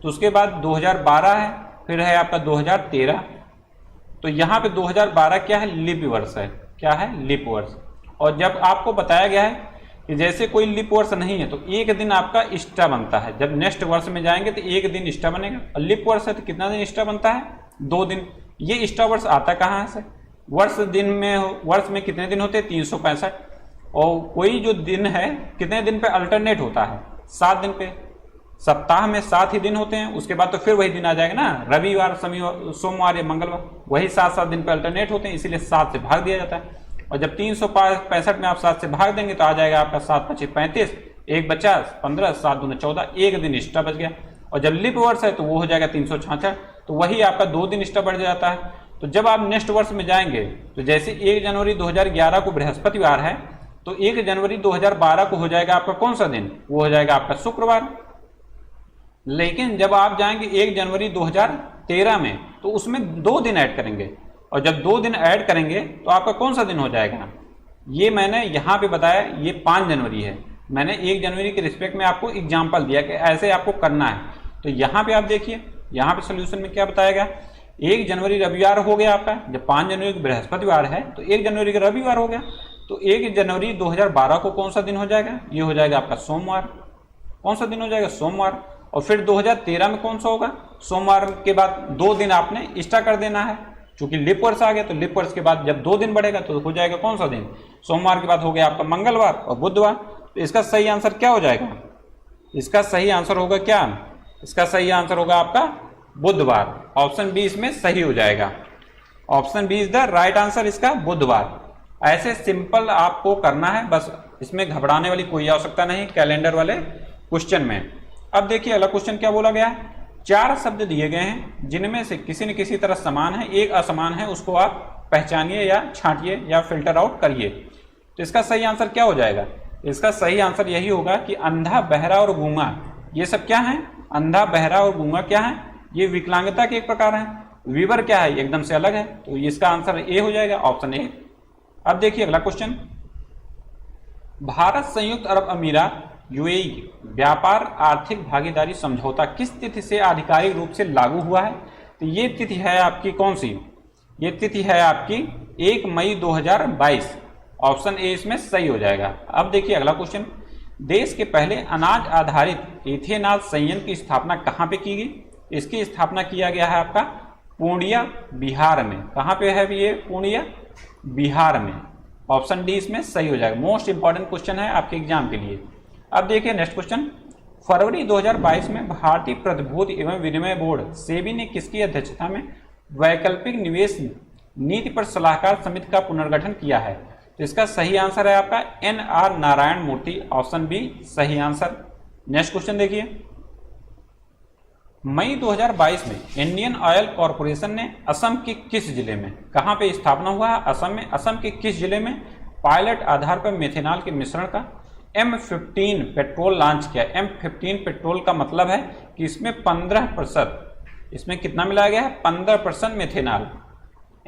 तो उसके बाद 2012 है, फिर है आपका 2013। तो यहाँ पे 2012 क्या है? लीप वर्ष है। क्या है? लीप वर्ष। और जब आपको बताया गया है कि जैसे कोई लीप वर्ष नहीं है तो एक दिन आपका एक्स्ट्रा बनता है, जब नेक्स्ट वर्ष में जाएंगे तो एक दिन एक्स्ट्रा बनेगा। और लीप वर्ष है तो कितना दिन एक्स्ट्रा बनता है? 2 दिन। ये एक्स्ट्रा वर्ष आता कहाँ से? वर्ष में कितने दिन होते हैं? 365। और कोई जो दिन है कितने दिन पे अल्टरनेट होता है? 7 दिन पे। सप्ताह में 7 ही दिन होते हैं, उसके बाद तो फिर वही दिन आ जाएगा ना, रविवार, शनिवार, सोमवार या मंगलवार, वही 7-7 दिन पे अल्टरनेट होते हैं, इसीलिए 7 से भाग दिया जाता है। और जब 365 में आप 7 से भाग देंगे तो आ जाएगा आपका 7 × 25 = 35, 1 बचा 15, 7 × 2 = 14, एक दिन एक्स्ट्रा बच गया। और जब लीप वर्ष है तो वो हो जाएगा 366, तो वही आपका 2 दिन एक्स्ट्रा बढ़ जाता है। तो जब आप नेक्स्ट वर्ष में जाएंगे तो जैसे 1 जनवरी 2011 को बृहस्पतिवार है तो 1 जनवरी 2012 को हो जाएगा आपका कौन सा दिन? वो हो जाएगा आपका शुक्रवार। लेकिन जब आप जाएंगे 1 जनवरी 2013 में तो उसमें 2 दिन ऐड करेंगे, और जब 2 दिन ऐड करेंगे तो आपका कौन सा दिन हो जाएगा? ये मैंने यहाँ पे बताया, ये 5 जनवरी है, मैंने 1 जनवरी के रिस्पेक्ट में आपको एग्जाम्पल दिया कि ऐसे आपको करना है। तो यहाँ पे आप देखिए, यहाँ पे सोल्यूशन में क्या बताया गया? 1 जनवरी रविवार हो गया आपका, जब 5 जनवरी को बृहस्पतिवार है तो 1 जनवरी का रविवार हो गया। तो 1 जनवरी 2012 को कौन सा दिन हो जाएगा? ये हो जाएगा आपका सोमवार। कौन सा दिन हो जाएगा? सोमवार। और फिर 2013 में कौन सा होगा? सोमवार के बाद 2 दिन आपने एक्स्ट्रा कर देना है, चूंकि लीप वर्ष आ गया तो लीप वर्ष के बाद जब 2 दिन बढ़ेगा तो हो जाएगा कौन सा दिन? सोमवार के बाद हो गया आपका मंगलवार और बुधवार। तो इसका सही आंसर क्या हो जाएगा? इसका सही आंसर होगा क्या? इसका सही आंसर होगा आपका बुधवार। ऑप्शन बी इसमें सही हो जाएगा। Option B is the right answer, इसका बुधवार। ऐसे सिंपल आपको करना है, बस इसमें घबराने वाली कोई आवश्यकता नहीं कैलेंडर वाले क्वेश्चन में। अब देखिए अगला क्वेश्चन क्या बोला गया है? 4 शब्द दिए गए हैं जिनमें से किसी न किसी तरह समान है, एक असमान है, उसको आप पहचानिए या छांटिए या फिल्टर आउट करिए। तो इसका सही आंसर क्या हो जाएगा? इसका सही आंसर यही होगा कि अंधा, बहरा और गूंगा, ये सब क्या है? अंधा, बहरा और गूंगा क्या है? ये विकलांगता के एक प्रकार है। वीवर क्या है? एकदम से अलग है। तो इसका आंसर ए हो जाएगा, ऑप्शन ए। अब देखिए अगला क्वेश्चन, भारत संयुक्त अरब अमीरात यूएई व्यापार आर्थिक भागीदारी समझौता किस तिथि से आधिकारिक रूप से लागू हुआ है? तो ये तिथि है आपकी कौन सी? ये तिथि है आपकी 1 मई 2022। ऑप्शन ए इसमें सही हो जाएगा। अब देखिए अगला क्वेश्चन, देश के पहले अनाज आधारित इथेनॉल संयंत्र की स्थापना कहाँ पे की गई? इसकी स्थापना किया गया है आपका पूर्णिया, बिहार में। कहाँ पे है ये? पूर्णिया, बिहार में। ऑप्शन डी इसमें सही हो जाएगा। मोस्ट इंपॉर्टेंट क्वेश्चन है आपके एग्जाम के लिए। अब देखिए नेक्स्ट क्वेश्चन, फरवरी 2022 में भारतीय प्रतिभूति एवं विनिमय बोर्ड सेबी ने किसकी अध्यक्षता में वैकल्पिक निवेश नीति पर सलाहकार समिति का पुनर्गठन किया है? तो इसका सही आंसर है आपका NR नारायण मूर्ति। ऑप्शन बी सही आंसर। नेक्स्ट क्वेश्चन देखिए, मई 2022 में इंडियन ऑयल कॉरपोरेशन ने असम के किस जिले में, कहां पे स्थापना हुआ है? असम में। असम के किस जिले में पायलट आधार पर मेथेनॉल के मिश्रण का M15 पेट्रोल लॉन्च किया? M15 पेट्रोल का मतलब है कि इसमें 15%, इसमें कितना मिलाया गया है? 15% मेथेनॉल।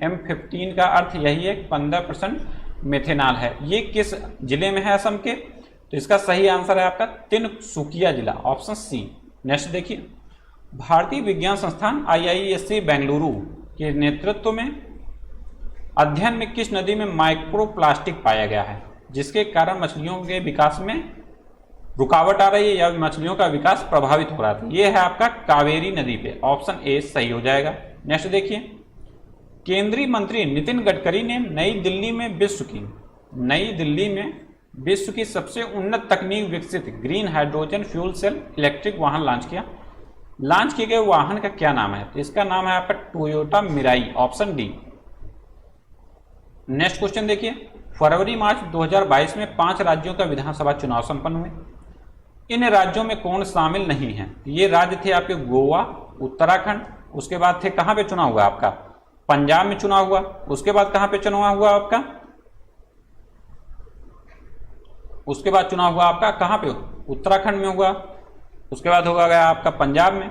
M15 का अर्थ यही है, 15% मेथेनॉल है। ये किस जिले में है असम के? तो इसका सही आंसर है आपका तिनसुकिया जिला, ऑप्शन सी। नेक्स्ट देखिए, भारतीय विज्ञान संस्थान IISc बेंगलुरु के नेतृत्व में अध्ययन में किस नदी में माइक्रोप्लास्टिक पाया गया है, जिसके कारण मछलियों के विकास में रुकावट आ रही है या मछलियों का विकास प्रभावित हो रहा है? ये है आपका कावेरी नदी पे। ऑप्शन ए सही हो जाएगा। नेक्स्ट देखिए, केंद्रीय मंत्री नितिन गडकरी ने नई दिल्ली में विश्व की नई दिल्ली में विश्व की सबसे उन्नत तकनीक विकसित green hydrogen fuel cell electric वाहन लॉन्च किया। लॉन्च किए गए वाहन का क्या नाम है? तो इसका नाम है आपका Toyota Mirai, option D. Next question देखिए, फरवरी मार्च 2022 में 5 राज्यों का विधानसभा चुनाव संपन्न हुए। इन राज्यों में कौन शामिल नहीं है? ये राज्य थे आपके गोवा, उत्तराखंड, उसके बाद थे कहां पे चुनाव हुआ आपका? पंजाब में चुनाव हुआ। उसके बाद कहां पे चुनाव हुआ आपका? उसके बाद चुनाव हुआ आपका कहां पे? उत्तराखंड में हुआ। उसके बाद होगा गया आपका पंजाब में,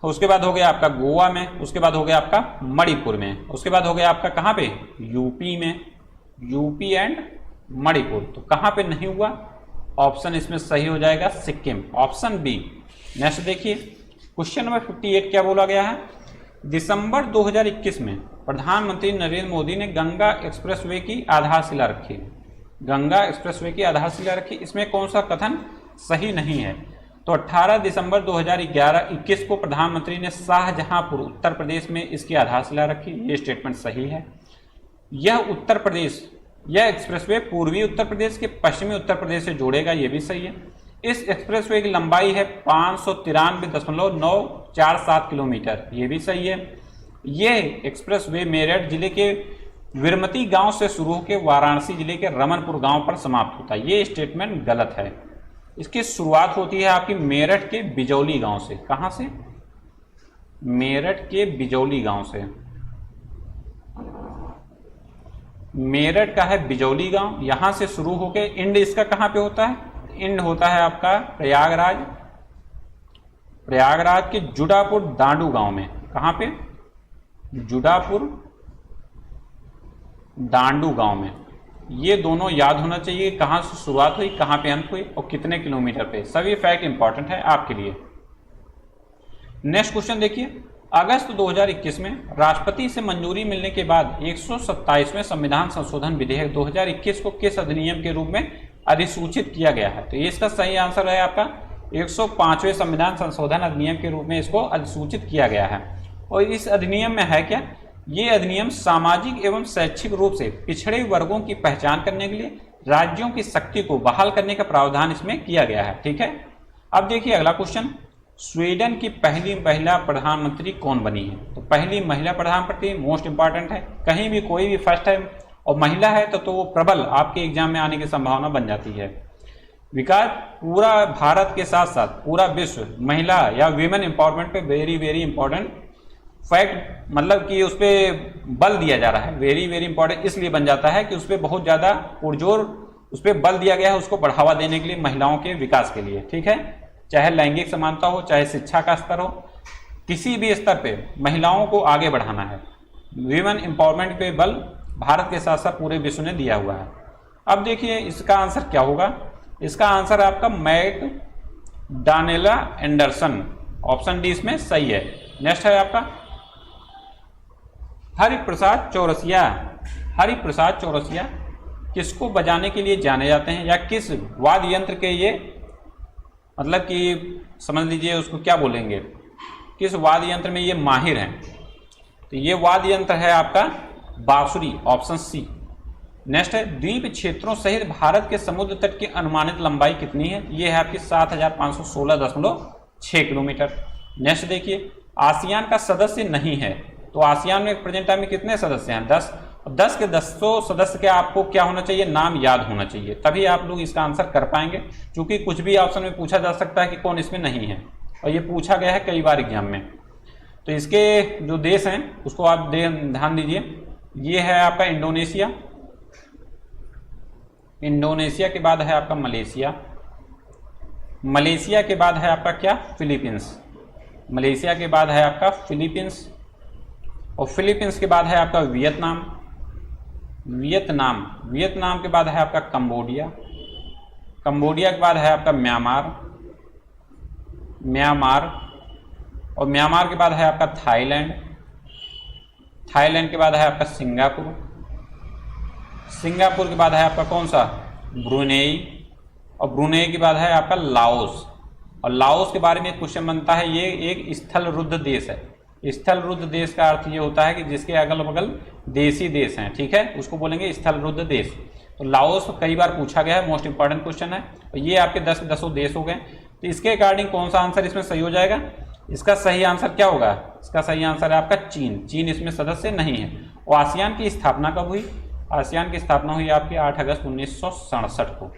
उसके बाद हो गया आपका गोवा में, उसके बाद हो गया आपका मणिपुर में, उसके बाद हो गया आपका कहां पे? यूपी में, यूपी एंड मणिपुर। तो कहां पे नहीं हुआ? ऑप्शन इसमें सही हो जाएगा सिक्किम, ऑप्शन बी। नेक्स्ट देखिए, क्वेश्चन नंबर 58 क्या बोला गया है? दिसंबर 2021 में प्रधानमंत्री नरेंद्र मोदी ने गंगा एक्सप्रेसवे की आधारशिला रखी। गंगा एक्सप्रेसवे की आधारशिला रखी, इसमें कौन सा कथन सही नहीं है? तो 18 दिसंबर 2021 को प्रधानमंत्री ने शाहजहांपुर उत्तर प्रदेश में इसकी आधारशिला रखी, ये स्टेटमेंट सही है। यह उत्तर प्रदेश, यह एक्सप्रेसवे पूर्वी उत्तर प्रदेश के पश्चिमी उत्तर प्रदेश से जोड़ेगा, यह भी सही है। इस एक्सप्रेसवे की लंबाई है 593.947 किलोमीटर, यह भी सही है। यह एक्सप्रेसवे मेरठ जिले के विरमती गांव से शुरू होकर वाराणसी जिले के रमनपुर गांव पर समाप्त होता है, ये स्टेटमेंट गलत है। इसकी शुरुआत होती है आपकी मेरठ के बिजौली गांव से। कहां से? मेरठ के बिजौली गांव से। मेरठ का है बिजौली गांव, यहां से शुरू होकर इंड इसका कहां पे होता है? इंड होता है आपका प्रयागराज, प्रयागराज के जुडापुर दांडू गांव में। कहां पे? जुडापुर दांडू गांव में। ये दोनों याद होना चाहिए, कहां से शुरुआत हुई, कहां पे अंत हुई और कितने किलोमीटर पे। सभी फैक्ट इंपॉर्टेंट है आपके लिए। नेक्स्ट क्वेश्चन देखिए, अगस्त 2021 में राष्ट्रपति से मंजूरी मिलने के बाद 127वें संविधान संशोधन विधेयक 2021 को किस अधिनियम के रूप में अधिसूचित किया गया है? तो ये इसका सही आंसर है आपका 105वें संविधान संशोधन अधिनियम के रूप में इसको अधिसूचित किया गया है। और इस अधिनियम में है क्या? ये अधिनियम सामाजिक एवं शैक्षिक रूप से पिछड़े वर्गों की पहचान करने के लिए राज्यों की शक्ति को बहाल करने का प्रावधान इसमें किया गया है। ठीक है, अब देखिए अगला क्वेश्चन, स्वीडन की पहली महिला प्रधानमंत्री कौन बनी है? तो पहली महिला प्रधानमंत्री मोस्ट इंपॉर्टेंट है, कहीं भी कोई भी फर्स्ट टाइम और महिला है तो वो प्रबल आपके एग्जाम में आने की संभावना बन जाती है। विकास पूरा भारत के साथ साथ पूरा विश्व महिला या वीमेन एम्पावरमेंट पे वेरी वेरी इंपॉर्टेंट फैक्ट, मतलब कि उस पर बल दिया जा रहा है। वेरी वेरी इंपॉर्टेंट इसलिए बन जाता है कि उस पर बहुत ज़्यादा पुरजोर उस पर बल दिया गया है, उसको बढ़ावा देने के लिए, महिलाओं के विकास के लिए। ठीक है, चाहे लैंगिक समानता हो, चाहे शिक्षा का स्तर हो, किसी भी स्तर पे महिलाओं को आगे बढ़ाना है। वीमेन एम्पावरमेंट पे बल भारत के साथ साथ पूरे विश्व ने दिया हुआ है। अब देखिए इसका आंसर क्या होगा? इसका आंसर आपका मैकडॉनेला एंडरसन, ऑप्शन डी इसमें सही है। नेक्स्ट है आपका हरिप्रसाद चौरसिया। हरिप्रसाद चौरसिया किसको बजाने के लिए जाने जाते हैं, या किस वाद्य यंत्र के ये, मतलब कि समझ लीजिए उसको क्या बोलेंगे, किस वाद्य यंत्र में ये माहिर हैं? तो ये वाद्य यंत्र है आपका बांसुरी, ऑप्शन सी। नेक्स्ट है द्वीप क्षेत्रों सहित भारत के समुद्र तट की अनुमानित लंबाई कितनी है? ये है आपकी 7516.6 किलोमीटर। नेक्स्ट देखिए, आसियान का सदस्य नहीं है, तो आसियान में प्रेजेंट टाइम में कितने सदस्य हैं? 10। 10 के 10 सदस्य के आपको क्या होना चाहिए? नाम याद होना चाहिए, तभी आप लोग इसका आंसर कर पाएंगे। क्योंकि कुछ भी ऑप्शन में पूछा जा सकता है कि कौन इसमें नहीं है, और ये पूछा गया है कई बार एग्जाम में। तो इसके जो देश हैं उसको आप ध्यान दीजिए। ये है आपका इंडोनेशिया, इंडोनेशिया के बाद है आपका मलेशिया, मलेशिया के बाद है आपका क्या? फिलीपींस, मलेशिया के बाद है आपका फिलीपींस, और फिलीपींस के बाद है आपका वियतनाम, वियतनाम, वियतनाम के बाद है आपका कंबोडिया, कंबोडिया के बाद है आपका म्यांमार, म्यांमार, और म्यांमार के बाद है आपका थाईलैंड, थाईलैंड के बाद है आपका सिंगापुर, सिंगापुर के बाद है आपका कौन सा? ब्रुनेई, और ब्रुनेई के बाद है आपका लाओस। और लाओस के बारे में क्वेश्चन बनता है, ये एक स्थल रुद्ध देश है, स्थल रुद्ध देश का अर्थ ये होता है कि जिसके अगल बगल देशी देश हैं, ठीक है, उसको बोलेंगे स्थल रुद्ध देश। तो लाओस कई बार पूछा गया है, मोस्ट इंपॉर्टेंट क्वेश्चन है। तो ये आपके 10 के 10 देश हो गए। तो इसके अकॉर्डिंग कौन सा आंसर इसमें सही हो जाएगा? इसका सही आंसर क्या होगा? इसका सही आंसर है आपका चीन। चीन इसमें सदस्य नहीं है। और आसियान की स्थापना कब हुई? आसियान की स्थापना हुई आपकी 8 अगस्त 1967 को।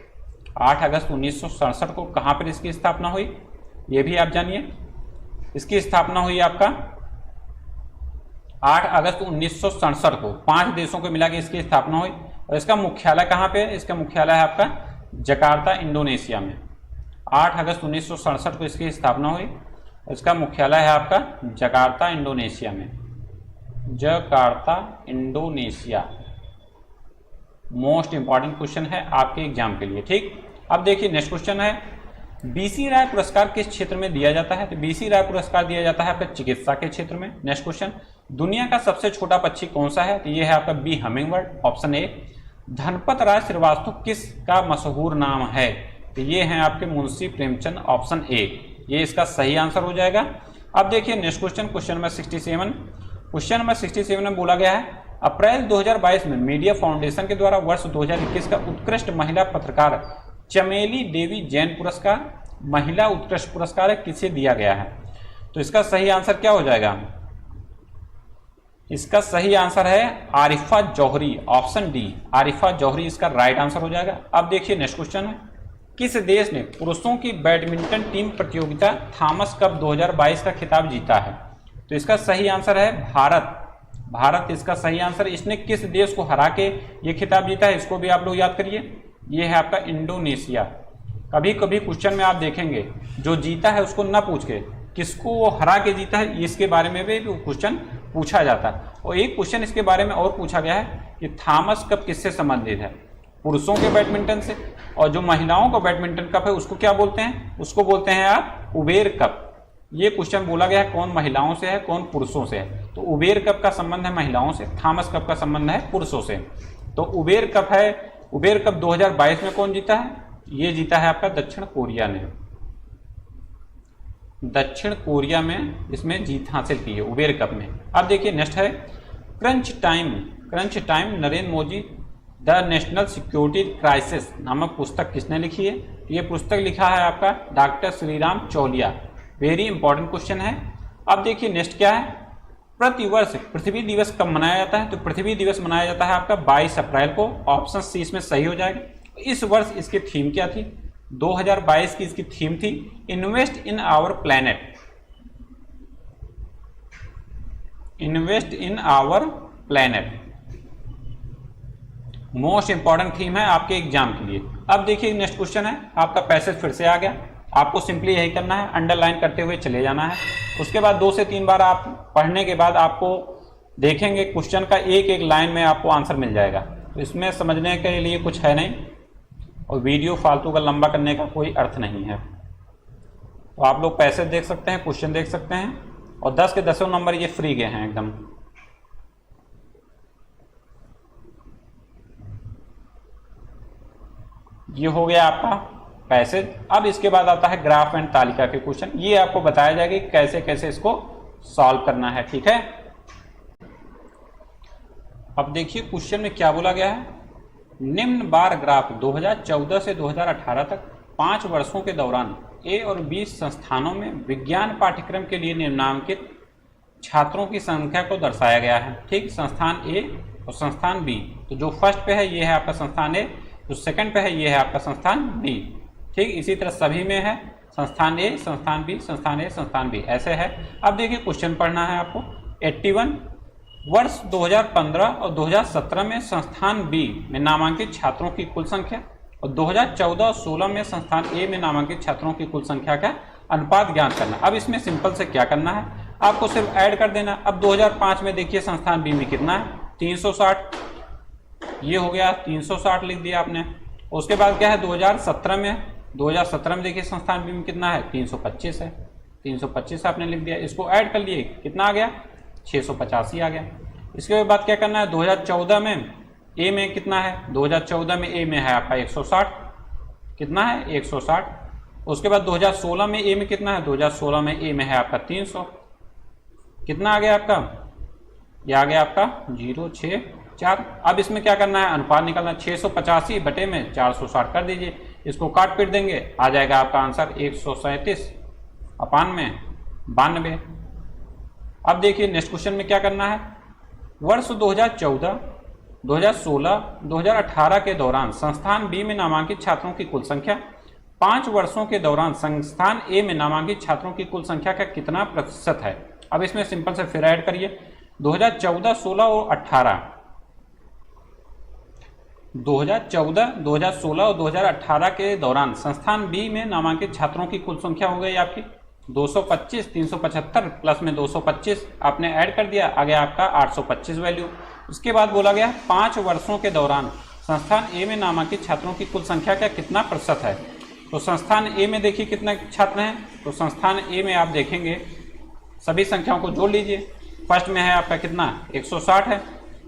8 अगस्त 1967 को कहाँ पर इसकी स्थापना हुई, ये भी आप जानिए। इसकी स्थापना हुई आपका 8 अगस्त 1967 को। 5 देशों को मिला के इसकी स्थापना हुई। और इसका मुख्यालय कहाँ पे है? इसका मुख्यालय है आपका जकार्ता, इंडोनेशिया में। 8 अगस्त 1967 को इसकी स्थापना हुई। इसका मुख्यालय है आपका जकार्ता, इंडोनेशिया में। Jakarta, Indonesia. Most important question है आपके एग्जाम के लिए, ठीक। अब देखिए नेक्स्ट क्वेश्चन है, बीसी राय पुरस्कार किस क्षेत्र में दिया जाता है? तो बीसी राय पुरस्कार दिया जाता है आपका चिकित्सा के क्षेत्र में। नेक्स्ट क्वेश्चन, दुनिया का सबसे छोटा पक्षी कौन सा है? तो ये है आपका B hummingbird, option A. Dhanpat Rai Srivastava किसका मशहूर नाम है? तो ये है आपके मुंशी प्रेमचंद, ऑप्शन ए। ये इसका सही आंसर हो जाएगा। अब देखिए next question, question number 67। Question number 67 में बोला गया है, अप्रैल 2022 में मीडिया फाउंडेशन के द्वारा वर्ष 2021 का उत्कृष्ट महिला पत्रकार चमेली देवी जैन पुरस्कार, महिला उत्कृष्ट पुरस्कार किसे दिया गया है? तो इसका सही आंसर क्या हो जाएगा? इसका सही आंसर है आरिफा जौहरी, ऑप्शन डी। आरिफा जौहरी इसका राइट आंसर हो जाएगा। अब देखिए नेक्स्ट क्वेश्चन है, किस देश ने पुरुषों की बैडमिंटन टीम प्रतियोगिता थॉमस कप 2022 का खिताब जीता है? तो इसका सही आंसर है भारत। भारत इसका सही आंसर। इसने किस देश को हरा के ये खिताब जीता है, इसको भी आप लोग याद करिए। ये है आपका इंडोनेशिया। कभी कभी क्वेश्चन में आप देखेंगे जो जीता है उसको ना पूछ के किसको वो हरा के जीता है, इसके बारे में भी क्वेश्चन पूछा जाता है। और एक क्वेश्चन इसके बारे में और पूछा गया है कि थॉमस कप किससे संबंधित है? पुरुषों के बैडमिंटन से। और जो महिलाओं का बैडमिंटन कप है उसको क्या बोलते हैं? उसको बोलते हैं आप उबेर कप। ये क्वेश्चन बोला गया है कौन महिलाओं से है, कौन पुरुषों से है। तो उबेर कप का संबंध है महिलाओं से, थॉमस कप का संबंध है पुरुषों से। तो उबेर कप है, उबेर कप 2022 में कौन जीता है? ये जीता है आपका दक्षिण कोरिया ने। दक्षिण कोरिया में इसमें जीत हासिल की है उबेर कप में। अब देखिए नेक्स्ट है, crunch time. Crunch time Narendra Modi the national security crisis नामक पुस्तक किसने लिखी है? ये पुस्तक लिखा है आपका doctor Shriram Chauliya. Very important question है। अब देखिए नेक्स्ट क्या है, प्रतिवर्ष पृथ्वी दिवस कब मनाया जाता है? तो पृथ्वी दिवस मनाया जाता है आपका 22 अप्रैल को, ऑप्शन सी इसमें सही हो जाएगा। इस वर्ष इसकी थीम क्या थी? 2022 की इसकी थीम थी invest in our planet. Invest in our planet most important theme है आपके एग्जाम के लिए। अब देखिए नेक्स्ट क्वेश्चन है आपका, पैसेज फिर से आ गया। आपको सिंपली यही करना है, अंडरलाइन करते हुए चले जाना है। उसके बाद 2 से 3 बार आप पढ़ने के बाद आपको देखेंगे क्वेश्चन का एक एक लाइन में आपको आंसर मिल जाएगा। तो इसमें समझने के लिए कुछ है नहीं, और वीडियो फालतू का लंबा करने का कोई अर्थ नहीं है। तो आप लोग पैसेज देख सकते हैं, क्वेश्चन देख सकते हैं, और 10 के 10 नंबर ये फ्री गए हैं एकदम। ये हो गया आपका पैसेज। अब इसके बाद आता है ग्राफ एंड तालिका के क्वेश्चन। ये आपको बताया जाएगा कि कैसे कैसे इसको सॉल्व करना है, ठीक है। अब देखिए क्वेश्चन में क्या बोला गया है, निम्न बार ग्राफ 2014 से 2018 तक 5 वर्षों के दौरान ए और बी संस्थानों में विज्ञान पाठ्यक्रम के लिए निम्नांकित छात्रों की संख्या को दर्शाया गया है, ठीक। संस्थान ए और संस्थान बी। तो जो फर्स्ट पे है ये है आपका संस्थान ए, जो सेकंड पे है ये है आपका संस्थान बी, ठीक। इसी तरह सभी में है संस्थान ए, संस्थान बी, संस्थान ए, संस्थान बी, ऐसे है। अब देखिए क्वेश्चन पढ़ना है आपको। 81 वर्ष 2015 और 2017 में संस्थान बी में नामांकित छात्रों की कुल संख्या, और 2014 और 16 में संस्थान ए में नामांकित छात्रों की कुल संख्या का अनुपात ज्ञात करना। अब इसमें सिंपल से क्या करना है, आपको सिर्फ ऐड कर देना। अब 2005 में देखिए संस्थान बी में कितना है, 360, ये हो गया 360 लिख दिया आपने। उसके बाद क्या है 2017 में देखिए संस्थान बी में कितना है, 325 है, 325 आपने लिख दिया। इसको ऐड कर लिए, कितना आ गया, 685 आ गया। इसके बाद क्या करना है, 2014 में ए में कितना है, 2014 में ए में है आपका 160, कितना है 160। उसके बाद 2016 में ए में कितना है, 2016 में ए में है आपका 300, कितना आ गया आपका, ये आ गया आपका 064। अब इसमें क्या करना है, अनुपात निकालना है। 685 बटे में 460 कर दीजिए, इसको काट पीट देंगे, आ जाएगा आपका आंसर 137 अपान में 92। अब देखिए नेक्स्ट क्वेश्चन में क्या करना है। वर्ष 2014, 2016, 2018 के दौरान संस्थान बी में नामांकित छात्रों की कुल संख्या 5 वर्षों के दौरान संस्थान ए में नामांकित छात्रों की कुल संख्या का कितना प्रतिशत है। अब इसमें सिंपल से फिर ऐड करिए 2014, 16 और 18, 2014, 2016 और 2018 के दौरान संस्थान बी में नामांकित छात्रों की कुल संख्या हो गई आपकी 225, 375 प्लस में 225 आपने ऐड कर दिया, आ गया आपका 825 वैल्यू। उसके बाद बोला गया 5 वर्षों के दौरान संस्थान ए में नामांकित छात्रों की कुल संख्या का कितना प्रतिशत है। तो संस्थान ए में देखिए कितने छात्र हैं, तो संस्थान ए में आप देखेंगे सभी संख्याओं को जोड़ लीजिए। फर्स्ट में है आपका कितना 160 है,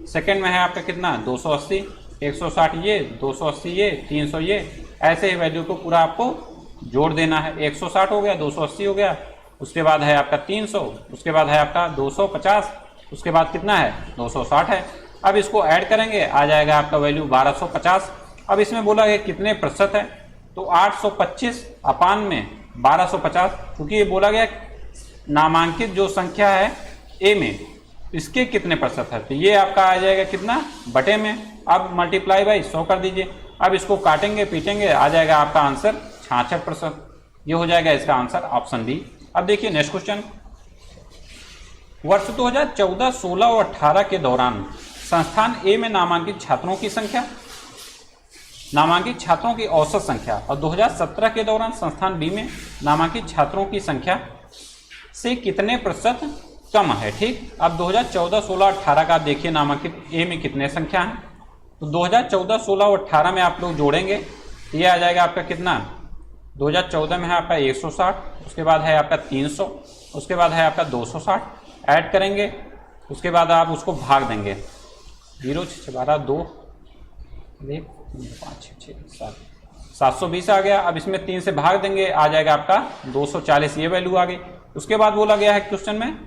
सेकंड में है आपका कितना 280, 160 ये, 280 ये, 300 ये, ऐसे ही वैल्यू को पूरा आपको जोड़ देना है। 160 हो गया, 280 हो गया, उसके बाद है आपका 300, उसके बाद है आपका 250, उसके बाद कितना है 260 है। अब इसको ऐड करेंगे, आ जाएगा आपका वैल्यू 1250। अब इसमें बोला गया कितने प्रतिशत है, तो 825 अपान में 1250, क्योंकि ये बोला गया नामांकित जो संख्या है ए में इसके कितने प्रतिशत है, तो ये आपका आ जाएगा कितना बटे में। अब मल्टीप्लाई बाई 100 कर दीजिए। अब इसको काटेंगे पीटेंगे, आ जाएगा आपका आंसर 66%। ये हो जाएगा इसका आंसर ऑप्शन बी। अब देखिए नेक्स्ट क्वेश्चन, वर्ष 2014, 16 और 18 के दौरान संस्थान ए में नामांकित छात्रों की संख्या, नामांकित छात्रों की औसत संख्या, और 2017 के दौरान संस्थान बी में नामांकित छात्रों की संख्या से कितने प्रतिशत कम है। ठीक, अब 2014, 16, 18 का आप देखिए नामांकित ए में कितने संख्या है, तो 2014, 16 और 18 में आप लोग जोड़ेंगे, ये आ जाएगा आपका कितना 2014 में है आपका 160, उसके बाद है आपका 300, उसके बाद है आपका 260, ऐड करेंगे, उसके बाद आप उसको भाग देंगे 0, 6, 12, 2, 1, 5, 6, 7, 720 आ गया। अब इसमें 3 से भाग देंगे, आ जाएगा आपका 240, ये वैल्यू आ गई। उसके बाद बोला गया है क्वेश्चन में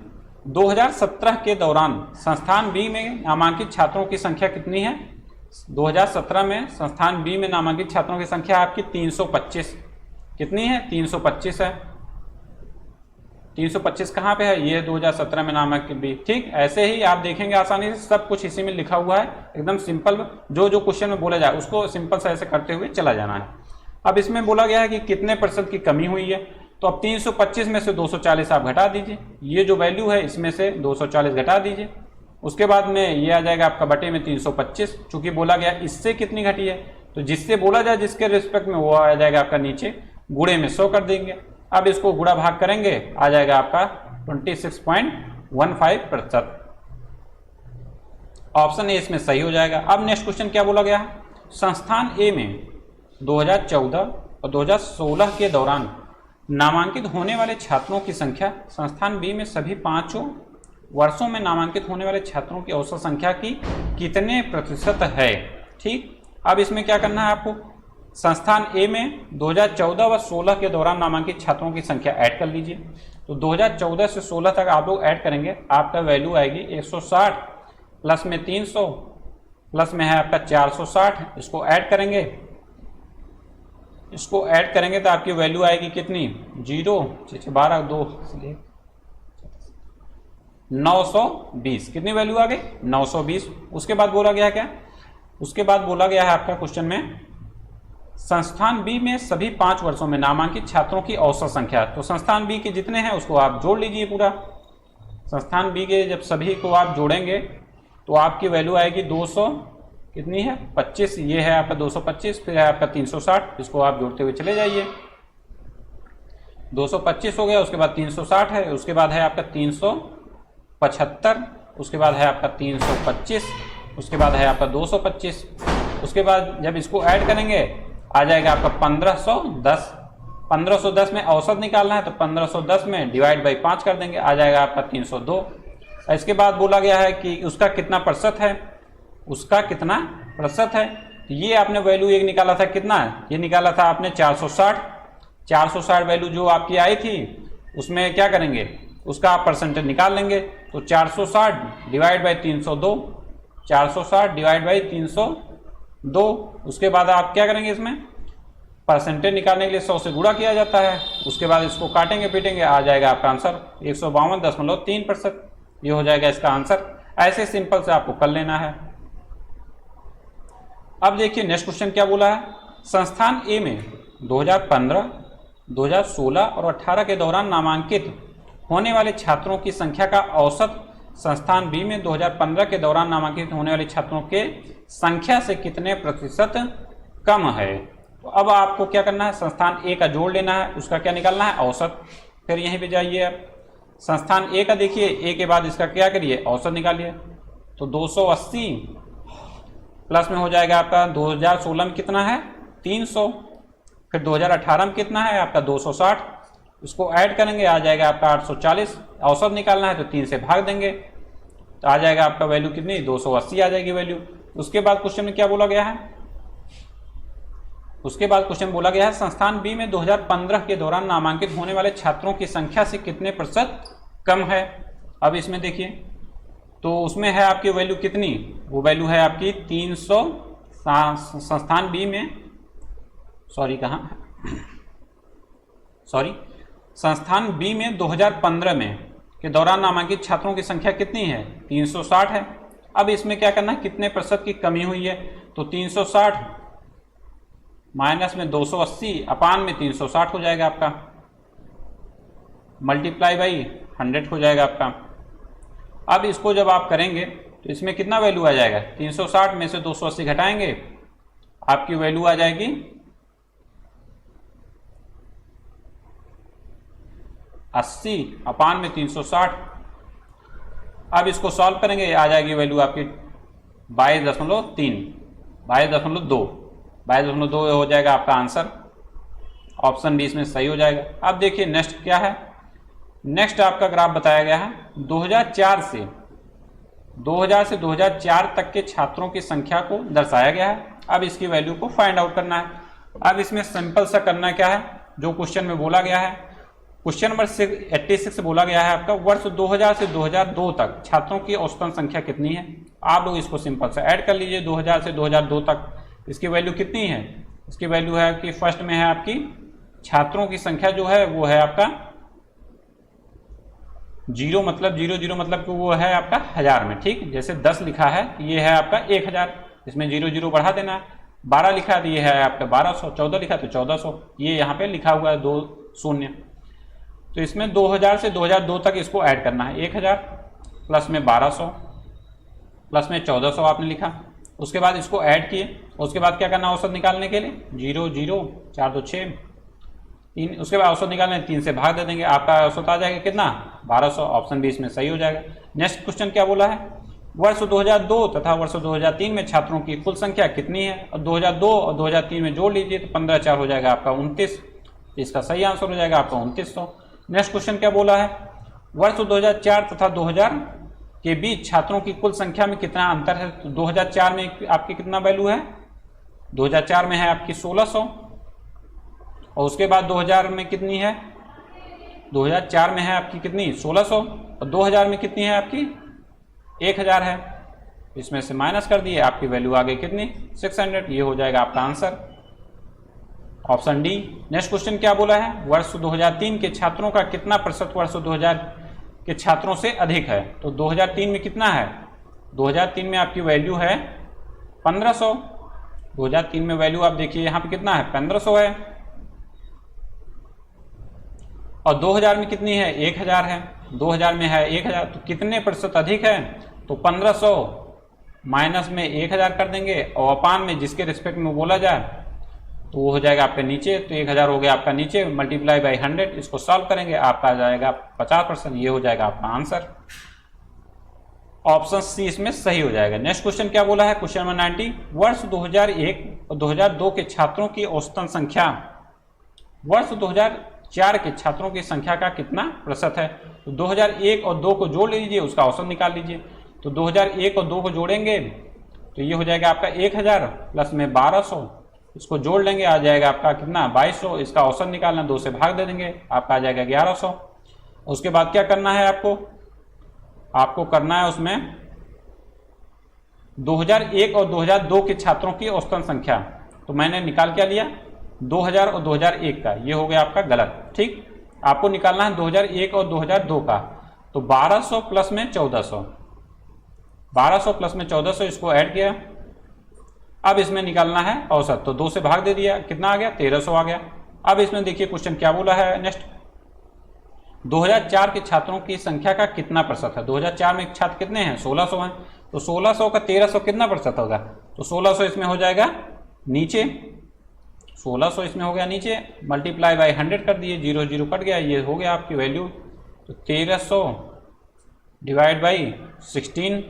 2017 के दौरान संस्थान बी में नामांकित छात्रों की संख्या कितनी है। 2017 में संस्थान बी में नामांकित छात्रों की संख्या आपकी 325, कितनी है 325 है। 325 कहाँ पे है, ये 2017 में नामांकित बी। ठीक, ऐसे ही आप देखेंगे आसानी से सब कुछ इसी में लिखा हुआ है, एकदम सिंपल, जो जो क्वेश्चन में बोला जाए उसको सिंपल से ऐसे करते हुए चला जाना है। अब इसमें बोला गया है कि कितने प्रतिशत की कमी हुई है, तो अब 325 में से 240 आप घटा दीजिए, ये जो वैल्यू है इसमें से 240 घटा दीजिए। उसके बाद में ये आ जाएगा आपका बटे में 325, चूंकि बोला गया इससे कितनी घटी है, तो जिससे बोला जाए जिसके रिस्पेक्ट में वो आ जाएगा आपका नीचे गुणे में 100 कर देंगे। अब इसको गुणा भाग करेंगे, आ जाएगा आपका 26.15%। ऑप्शन ए इसमें सही हो जाएगा। अब नेक्स्ट क्वेश्चन क्या बोला गया है, संस्थान ए में 2014 और 2016 के दौरान नामांकित होने वाले छात्रों की संख्या संस्थान बी में सभी 5 वर्षों में नामांकित होने वाले छात्रों की औसत संख्या की कितने प्रतिशत है। ठीक, अब इसमें क्या करना है आपको, संस्थान ए में 2014 व 16 के दौरान नामांकित छात्रों की संख्या ऐड कर लीजिए। तो 2014 से 16 तक आप लोग ऐड करेंगे, आपका वैल्यू आएगी 160 प्लस में 300 प्लस में है आपका 460, इसको ऐड करेंगे, इसको ऐड करेंगे तो आपकी वैल्यू आएगी कितनी 0, 6, 12, 2, 920, कितनी वैल्यू आ गई 920। उसके बाद बोला गया क्या, उसके बाद बोला गया है आपका क्वेश्चन में संस्थान बी में सभी 5 वर्षों में नामांकित छात्रों की औसत संख्या। तो संस्थान बी के जितने हैं उसको आप जोड़ लीजिए पूरा। संस्थान बी के जब सभी को आप जोड़ेंगे तो आपकी वैल्यू आएगी 200 कितनी है 25, ये है आपका 225, फिर है आपका 360, इसको आप जोड़ते हुए चले जाइए। 225 हो गया, उसके बाद 360 है, उसके बाद है आपका 375, उसके बाद है आपका 325, उसके बाद है आपका 225, उसके बाद जब इसको ऐड करेंगे आ जाएगा आपका 1510। 1510 में औसत निकालना है तो 1510 में डिवाइड बाई 5 कर देंगे, आ जाएगा आपका 302। इसके बाद बोला गया है कि उसका कितना प्रतिशत है, उसका कितना प्रतिशत है, तो ये आपने वैल्यू एक निकाला था, कितना है ये निकाला था आपने 460 वैल्यू जो आपकी आई थी उसमें क्या करेंगे, उसका आप परसेंटेज निकाल लेंगे। तो 460 डिवाइड बाई 302, 460 डिवाइड बाई 302। उसके बाद आप क्या करेंगे, इसमें परसेंटेज निकालने के लिए 100 से गुणा किया जाता है। उसके बाद इसको काटेंगे पीटेंगे, आ जाएगा आपका आंसर 152.3%। ये हो जाएगा इसका आंसर। ऐसे सिंपल से आपको कर लेना है। अब देखिए नेक्स्ट क्वेश्चन क्या बोला है। संस्थान ए में 2015, 2016 और 18 के दौरान नामांकित होने वाले छात्रों की संख्या का औसत संस्थान बी में 2015 के दौरान नामांकित होने वाले छात्रों के संख्या से कितने प्रतिशत कम है। तो अब आपको क्या करना है, संस्थान ए का जोड़ लेना है, उसका क्या निकालना है, औसत। फिर यहीं पे जाइए आप, संस्थान ए का देखिए, ए के बाद इसका क्या करिए, औसत निकालिए। तो 280 प्लस में हो जाएगा आपका 2016 में कितना है 300, फिर 2018 में कितना है आपका 260, इसको ऐड करेंगे आ जाएगा आपका 840। औसत निकालना है तो 3 से भाग देंगे तो आ जाएगा आपका वैल्यू कितनी, 280 आ जाएगी वैल्यू। उसके बाद क्वेश्चन में क्या बोला गया है, उसके बाद क्वेश्चन बोला गया है संस्थान बी में 2015 के दौरान नामांकित होने वाले छात्रों की संख्या से कितने प्रतिशत कम है। अब इसमें देखिए, तो उसमें है आपकी वैल्यू कितनी, वो वैल्यू है आपकी 300। संस्थान बी में संस्थान बी में 2015 में के दौरान नामांकित छात्रों की संख्या कितनी है, 360 है। अब इसमें क्या करना है, कितने प्रतिशत की कमी हुई है, तो 360 माइनस में 280 अपान में 360 हो जाएगा आपका, मल्टीप्लाई बाई 100 हो जाएगा आपका। अब इसको जब आप करेंगे तो इसमें कितना वैल्यू आ जाएगा, 360 में से 280 घटाएंगे, आपकी वैल्यू आ जाएगी 80 अपान में 360। अब इसको सॉल्व करेंगे आ जाएगी वैल्यू आपकी 22.2 हो जाएगा आपका आंसर। ऑप्शन बी इसमें सही हो जाएगा। अब देखिए नेक्स्ट क्या है, नेक्स्ट आपका ग्राफ बताया गया है 2000 से 2004 तक के छात्रों की संख्या को दर्शाया गया है। अब इसकी वैल्यू को फाइंड आउट करना है। अब इसमें सिंपल सा करना क्या है, जो क्वेश्चन में बोला गया है, क्वेश्चन नंबर 86 बोला गया है आपका वर्ष 2000 से 2002 तक छात्रों की औसतन संख्या कितनी है। आप लोग इसको सिंपल से ऐड कर लीजिए, 2000 से 2002 तक इसकी वैल्यू कितनी है, इसकी वैल्यू है कि फर्स्ट में है आपकी छात्रों की संख्या जो है वो है आपका 0 मतलब कि वो है आपका 1000 में, ठीक। जैसे 10 लिखा है ये है आपका 1000, इसमें 0 बढ़ा देना है। 12 लिखा है तो ये है आपका 1200, 14 लिखा है तो 1400, ये यहाँ पे लिखा हुआ है 2 शून्य। तो इसमें 2000 से 2002 तक इसको ऐड करना है, 1000 प्लस में 1200 प्लस में 1400 आपने लिखा। उसके बाद इसको ऐड किए, उसके बाद क्या करना औसत निकालने के लिए 0 0 4 2 6 3, उसके बाद औसत निकालने 3 से भाग दे देंगे, आपका औसत आ जाएगा कितना 1200। ऑप्शन बी इसमें सही हो जाएगा। नेक्स्ट क्वेश्चन क्या बोला है, वर्ष 2002 तथा वर्ष 2003 में छात्रों की कुल संख्या कितनी है, और 2002 और 2003 में जोड़ लीजिए तो 15 4 हो जाएगा आपका 29। इसका सही आंसर हो जाएगा आपका 2900। नेक्स्ट क्वेश्चन क्या बोला है, वर्ष 2004 तथा 2000 के बीच छात्रों की कुल संख्या में कितना अंतर है। तो 2004 में आपकी कितना वैल्यू है, 2004 में है आपकी 1600, और उसके बाद 2000 में कितनी है, 2004 में है आपकी कितनी 1600, और 2000 में कितनी है आपकी 1000 है। इसमें से माइनस कर दिए, आपकी वैल्यू आ गई कितनी 600। ये हो जाएगा आपका answer, option D. Next question क्या बोला है, वर्ष 2003 के छात्रों का कितना प्रतिशत वर्ष 2000 के छात्रों से अधिक है। तो 2003 में कितना है, 2003 में आपकी वैल्यू है 1500। 2003 में वैल्यू आप देखिए यहाँ पे कितना है 1500 है, और 2000 में कितनी है 1000 है। 2000 में है 1000, तो कितने प्रतिशत अधिक है, तो 1500 माइनस में 1000 कर देंगे, और अपान में जिसके रिस्पेक्ट में बोला जाए तो वो हो जाएगा आपके नीचे, तो 1000 हो गया आपका नीचे, मल्टीप्लाई बाई 100। इसको सॉल्व करेंगे आपका आ जाएगा 50%। ये हो जाएगा आपका आंसर, ऑप्शन सी इसमें सही हो जाएगा। नेक्स्ट क्वेश्चन क्या बोला है, क्वेश्चन नंबर 90, वर्ष 2001 और 2002 के छात्रों की औसतन संख्या वर्ष 2004 के छात्रों की संख्या का कितना प्रतिशत है। तो 2001 और 2 को जोड़ लीजिए, उसका औसत निकाल लीजिए। तो 2001 और 2 को जोड़ेंगे तो ये हो जाएगा आपका 1000 प्लस में 1200, इसको जोड़ लेंगे आ जाएगा आपका कितना 2200। इसका औसत निकालना 2 से भाग दे देंगे, आपका आ जाएगा 1100। उसके बाद क्या करना है आपको, आपको करना है उसमें 2001 और 2002 के छात्रों की औसतन संख्या। तो मैंने निकाल क्या लिया 2000 और 2001 का, ये हो गया आपका गलत। ठीक, आपको निकालना है 2001 और 2002 का। तो 1200 प्लस में 1400, 1200 प्लस में 1400, इसको ऐड किया। अब इसमें निकालना है औसत, तो 2 से भाग दे दिया, कितना आ गया 1300 आ गया। अब इसमें देखिए क्वेश्चन क्या बोला है नेक्स्ट, 2004 के छात्रों की संख्या का कितना प्रतिशत है। 2004 में छात्र कितने हैं 1600 हैं, तो 1600 का 1300 कितना प्रतिशत होगा, तो 1600 इसमें हो जाएगा नीचे, 1600 इसमें हो गया नीचे, मल्टीप्लाई बाय 100 कर दिए, 0 0 कट गया, ये हो गया आपकी वैल्यू। तो 1300 डिवाइड बाई 16,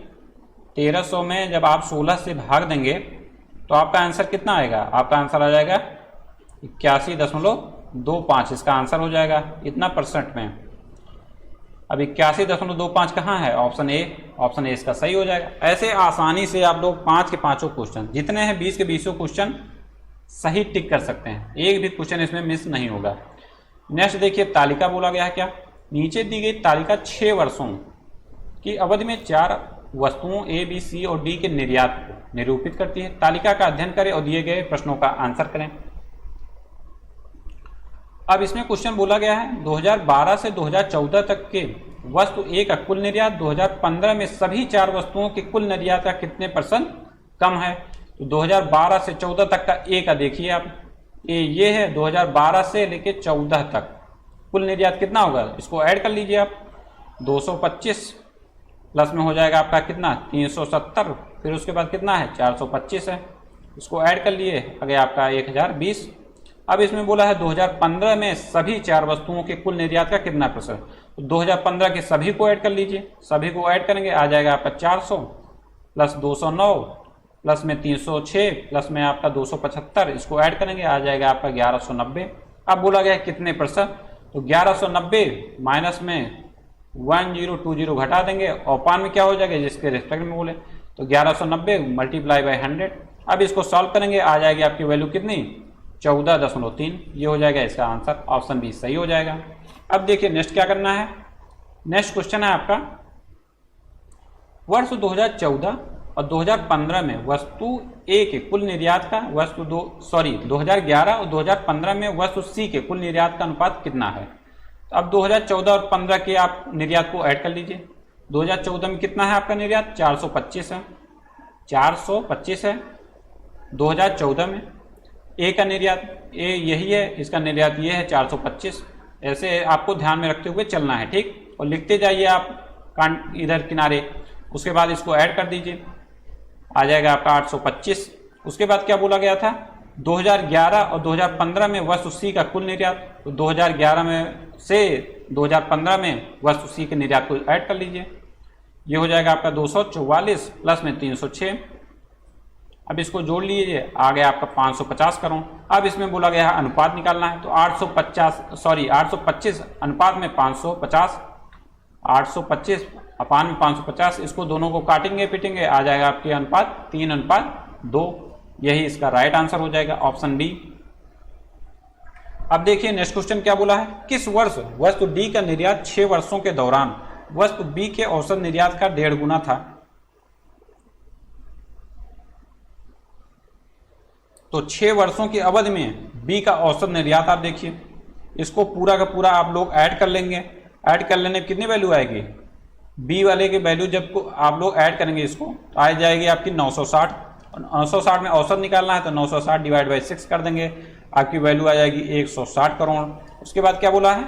1300 में जब आप 16 से भाग देंगे तो आपका आंसर कितना आएगा, आपका आंसर आ जाएगा 81.25, इसका आंसर हो जाएगा इतना परसेंट में। अब 81.25 कहाँ है, ऑप्शन ए, ऑप्शन ए इसका सही हो जाएगा। ऐसे आसानी से आप लोग 5 के 5 क्वेश्चन जितने हैं 20 के 20 क्वेश्चन सही टिक कर सकते हैं, एक भी क्वेश्चन इसमें मिस नहीं होगा। नेक्स्ट देखिए तालिका बोला गया है क्या, नीचे दी गई तालिका 6 वर्षों की अवधि में 4 वस्तुओं ए बी सी और डी के निर्यात को निरूपित करती है। तालिका का अध्ययन करें और दिए गए प्रश्नों का आंसर करें। अब इसमें क्वेश्चन बोला गया है 2012 से 2014 तक के वस्तु ए का कुल निर्यात 2015 में सभी 4 वस्तुओं के कुल निर्यात का कितने % कम है। तो 2012 से 14 तक का ए का देखिए आप, ये है 2012 से लेके 14 तक कुल निर्यात कितना होगा, इसको ऐड कर लीजिए आप, 225 प्लस में हो जाएगा आपका कितना 370, फिर उसके बाद कितना है 425 है, इसको ऐड कर लिए, आ गया आपका 1020। अब इसमें बोला है 2015 में सभी 4 वस्तुओं के कुल निर्यात का कितना %, तो 2015 के सभी को ऐड कर लीजिए, सभी को ऐड करेंगे आ जाएगा आपका 400 प्लस 209 प्लस में 306 प्लस में आपका 275, इसको ऐड करेंगे आ जाएगा आपका 1190। अब बोला गया कितने %, तो 1190 माइनस में 1020 घटा देंगे और पान में क्या हो जाएगा जिसके रिस्पेक्ट में बोले, तो 1190 मल्टीप्लाई बाय 100। अब इसको सॉल्व करेंगे आ जाएगी आपकी वैल्यू कितनी 14.3, ये हो जाएगा इसका आंसर, ऑप्शन बी सही हो जाएगा। अब देखिए नेक्स्ट क्या करना है, नेक्स्ट क्वेश्चन है आपका वर्ष 2014 और 2015 में वस्तु ए के कुल निर्यात का 2011 और 2015 में वस्तु सी के कुल निर्यात का अनुपात कितना है। तो अब 2014 और 15 के आप निर्यात को ऐड कर लीजिए। 2014 में कितना है आपका निर्यात 425 है, 425 है 2014 में। ए का निर्यात ए यही है, इसका निर्यात ये है 425। ऐसे आपको ध्यान में रखते हुए चलना है, ठीक, और लिखते जाइए आप इधर किनारे। उसके बाद इसको ऐड कर दीजिए आ जाएगा आपका 825। उसके बाद क्या बोला गया था 2011 और 2015 में वस्तु सी का कुल निर्यात, तो 2011 में से 2015 में वस्तु सी के निर्यात को ऐड कर लीजिए, ये हो जाएगा आपका 244 प्लस में 306। अब इसको जोड़ लीजिए आ गया आपका 550 करोड़। अब इसमें बोला गया है अनुपात निकालना है, तो 825 अनुपात में 550, 825 अपान में 550, इसको दोनों को काटेंगे पीटेंगे आ जाएगा आपके अनुपात 3:2, यही इसका राइट आंसर हो जाएगा, ऑप्शन डी। अब देखिए नेक्स्ट क्वेश्चन क्या बोला है, किस वर्ष वस्तु डी का निर्यात 6 वर्षों के दौरान वस्तु बी के औसत निर्यात का 1.5 गुना था। तो 6 वर्षों की अवधि में बी का औसत निर्यात आप देखिए, इसको पूरा का पूरा आप लोग ऐड कर लेंगे। ऐड कर लेने कितनी वैल्यू आएगी, बी वाले की वैल्यू जब आप लोग ऐड करेंगे इसको तो आ जाएगी आपकी 960। 960 में औसत निकालना है तो 960 डिवाइड बाई 6 कर देंगे, आपकी वैल्यू आ जाएगी 160 करोड़। उसके बाद क्या बोला है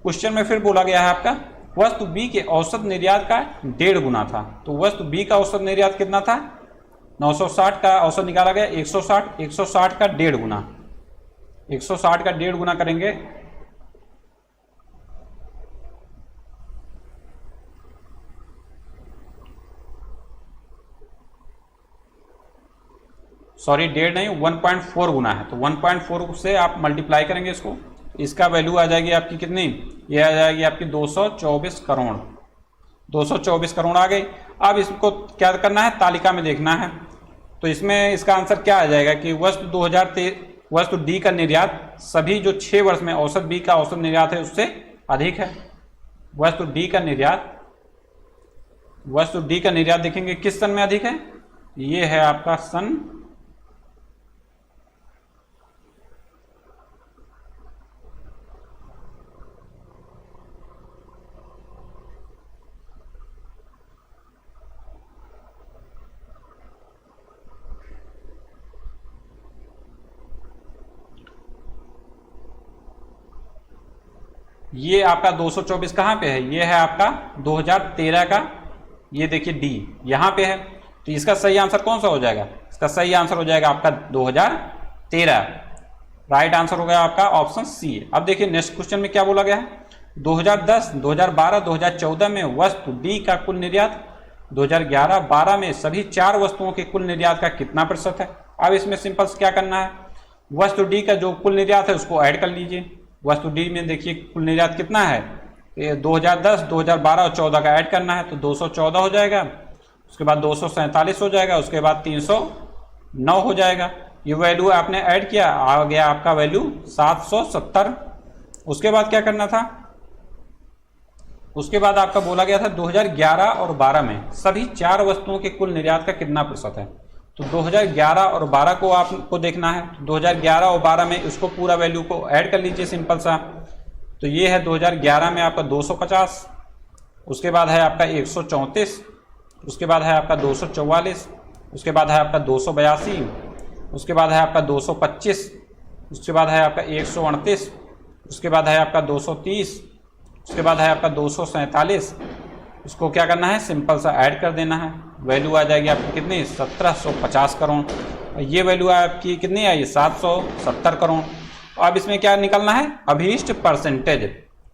क्वेश्चन में, फिर बोला गया है आपका वस्तु बी के औसत निर्यात का 1.5 गुना था। तो वस्तु बी का औसत निर्यात कितना था, 960 का औसत निकाला गया 160, 160 का 1.5 गुना, 160 का 1.5 गुना करेंगे सॉरी 1.5 नहीं 1.4 गुना है, तो 1.4 से आप मल्टीप्लाई करेंगे इसको, इसका वैल्यू आ जाएगी आपकी कितनी, ये आ जाएगी आपकी 224 करोड़, 224 करोड़ आ गई। अब इसको क्या करना है तालिका में देखना है, तो इसमें इसका आंसर क्या आ जाएगा कि वस्तु डी का निर्यात सभी जो 6 वर्ष में औसत बी का औसत निर्यात है उससे अधिक है। वस्तु डी का निर्यात, वस्तु डी का निर्यात देखेंगे किस सन में अधिक है, ये है आपका सन 224 कहाँ पे है, ये है आपका 2013 का, ये देखिए डी यहाँ पे है। तो इसका सही आंसर कौन सा हो जाएगा, इसका सही आंसर हो जाएगा आपका 2013। राइट आंसर हो गया आपका ऑप्शन सी। अब देखिए नेक्स्ट क्वेश्चन में क्या बोला गया है, 2010, 2012, 2014 में वस्तु डी का कुल निर्यात 2011-12 में सभी 4 वस्तुओं के कुल निर्यात का कितना प्रतिशत है। अब इसमें सिंपल से क्या करना है, वस्तु डी का जो कुल निर्यात है उसको ऐड कर लीजिए। वस्तु डी में देखिए कुल निर्यात कितना है, 2010, 2012 और 14 का ऐड करना है, तो 214 हो जाएगा, उसके बाद 247 हो जाएगा, उसके बाद 309 हो जाएगा। ये वैल्यू आपने ऐड किया, आ गया आपका वैल्यू 770। उसके बाद क्या करना था, उसके बाद आपका बोला गया था 2011 और 12 में सभी 4 वस्तुओं के कुल निर्यात का कितना प्रतिशत है। तो 2011 और 12 को आपको देखना है, 2011 और 12 में उसको पूरा वैल्यू को ऐड कर लीजिए सिंपल सा। तो ये है 2011 में आपका 250, उसके बाद है आपका 134, उसके बाद है आपका 244, उसके बाद है आपका 282, उसके बाद है आपका 225, उसके बाद है आपका 138, उसके बाद है आपका 230, उसके बाद है आपका 247। उसको क्या करना है, सिंपल सा ऐड कर देना है, वैल्यू आ जाएगी आपकी कितनी, 1750 करोड़। ये वैल्यू आपकी कितनी आई, 770 करोड़। अब इसमें क्या निकलना है, अभीष्ट परसेंटेज।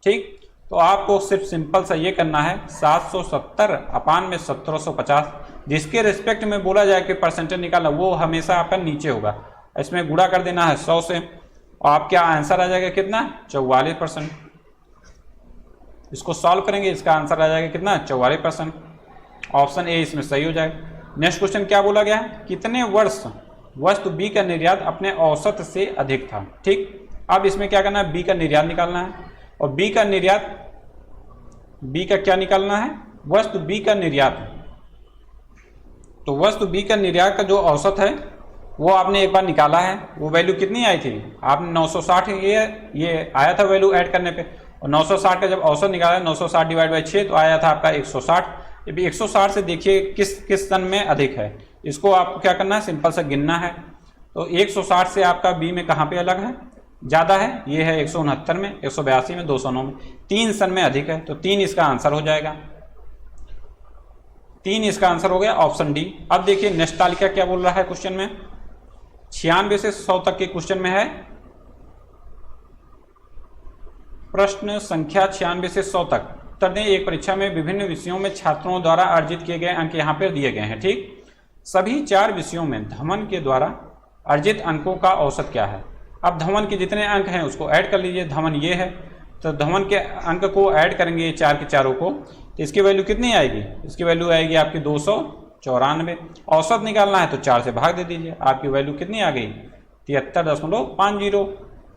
ठीक, तो आपको सिर्फ सिंपल सा ये करना है 770 अपान में 1750, जिसके रिस्पेक्ट में बोला जाए कि परसेंटेज निकालना, वो हमेशा आपका नीचे होगा। इसमें गुणा कर देना है 100 से, और आपका आंसर आ जाएगा कितना, 44%। इसको सॉल्व करेंगे, इसका आंसर आ जाएगा कितना, 44%। ऑप्शन ए इसमें सही हो जाएगा। नेक्स्ट क्वेश्चन क्या बोला गया है, कितने वर्ष वस्तु बी का निर्यात अपने औसत से अधिक था। ठीक, अब इसमें क्या करना है, बी का निर्यात निकालना है, और बी का निर्यात, बी का क्या निकालना है, वस्तु बी का निर्यात। तो वस्तु बी का निर्यात का जो औसत है वो आपने एक बार निकाला है, वो वैल्यू कितनी आई थी, आपने 960 ये आया था वैल्यू ऐड करने पे, और 960 का जब औसत निकाला, 960 डिवाइड बाई 6 तो आया था आपका 160। अब 160 से देखिए किस सन में अधिक है, इसको आपको क्या करना है, सिंपल सा गिनना है। तो 160 से आपका बी में कहाँ पे अलग है, ज़्यादा है, ये है 169 में, 182 में, 209 में, 3 सन में अधिक है, तो 3 इसका आंसर हो जाएगा, 3 इसका आंसर हो गया ऑप्शन डी। अब देखिए नेक्स्ट तालिका क्या बोल रहा है क्वेश्चन में, 96 से 100 तक के क्वेश्चन में है, प्रश्न संख्या 96 से 100 तक उत्तर दें। एक परीक्षा में विभिन्न विषयों में छात्रों द्वारा अर्जित किए गए अंक यहाँ पर दिए गए हैं। ठीक, सभी 4 विषयों में धवन के द्वारा अर्जित अंकों का औसत क्या है। अब धवन के जितने अंक हैं उसको ऐड कर लीजिए, धवन ये है, तो धवन के अंक को ऐड करेंगे 4 के चारों को, तो इसकी वैल्यू कितनी आएगी, इसकी वैल्यू आएगी आपकी 294। औसत निकालना है तो 4 से भाग दे दीजिए, आपकी वैल्यू कितनी आ गई, 73.50।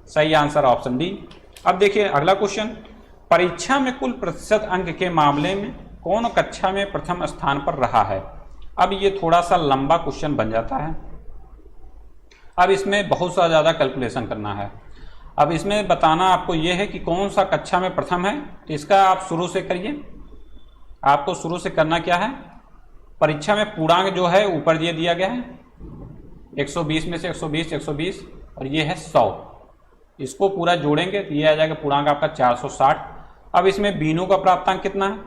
सही आंसर ऑप्शन डी। अब देखिए अगला क्वेश्चन, परीक्षा में कुल प्रतिशत अंक के मामले में कौन कक्षा में प्रथम स्थान पर रहा है। अब ये थोड़ा सा लंबा क्वेश्चन बन जाता है, अब इसमें बहुत सा ज़्यादा कैलकुलेशन करना है। अब इसमें बताना आपको ये है कि कौन सा कक्षा में प्रथम है, तो इसका आप शुरू से करिए। आपको शुरू से करना क्या है, परीक्षा में पूर्णांक जो है ऊपर ये दिया गया है, 120 में से 120, 120 और ये है 100, इसको पूरा जोड़ेंगे तो ये आ जाएगा पूर्णांक आपका 460। अब इसमें बीनों का प्राप्तांक कितना है,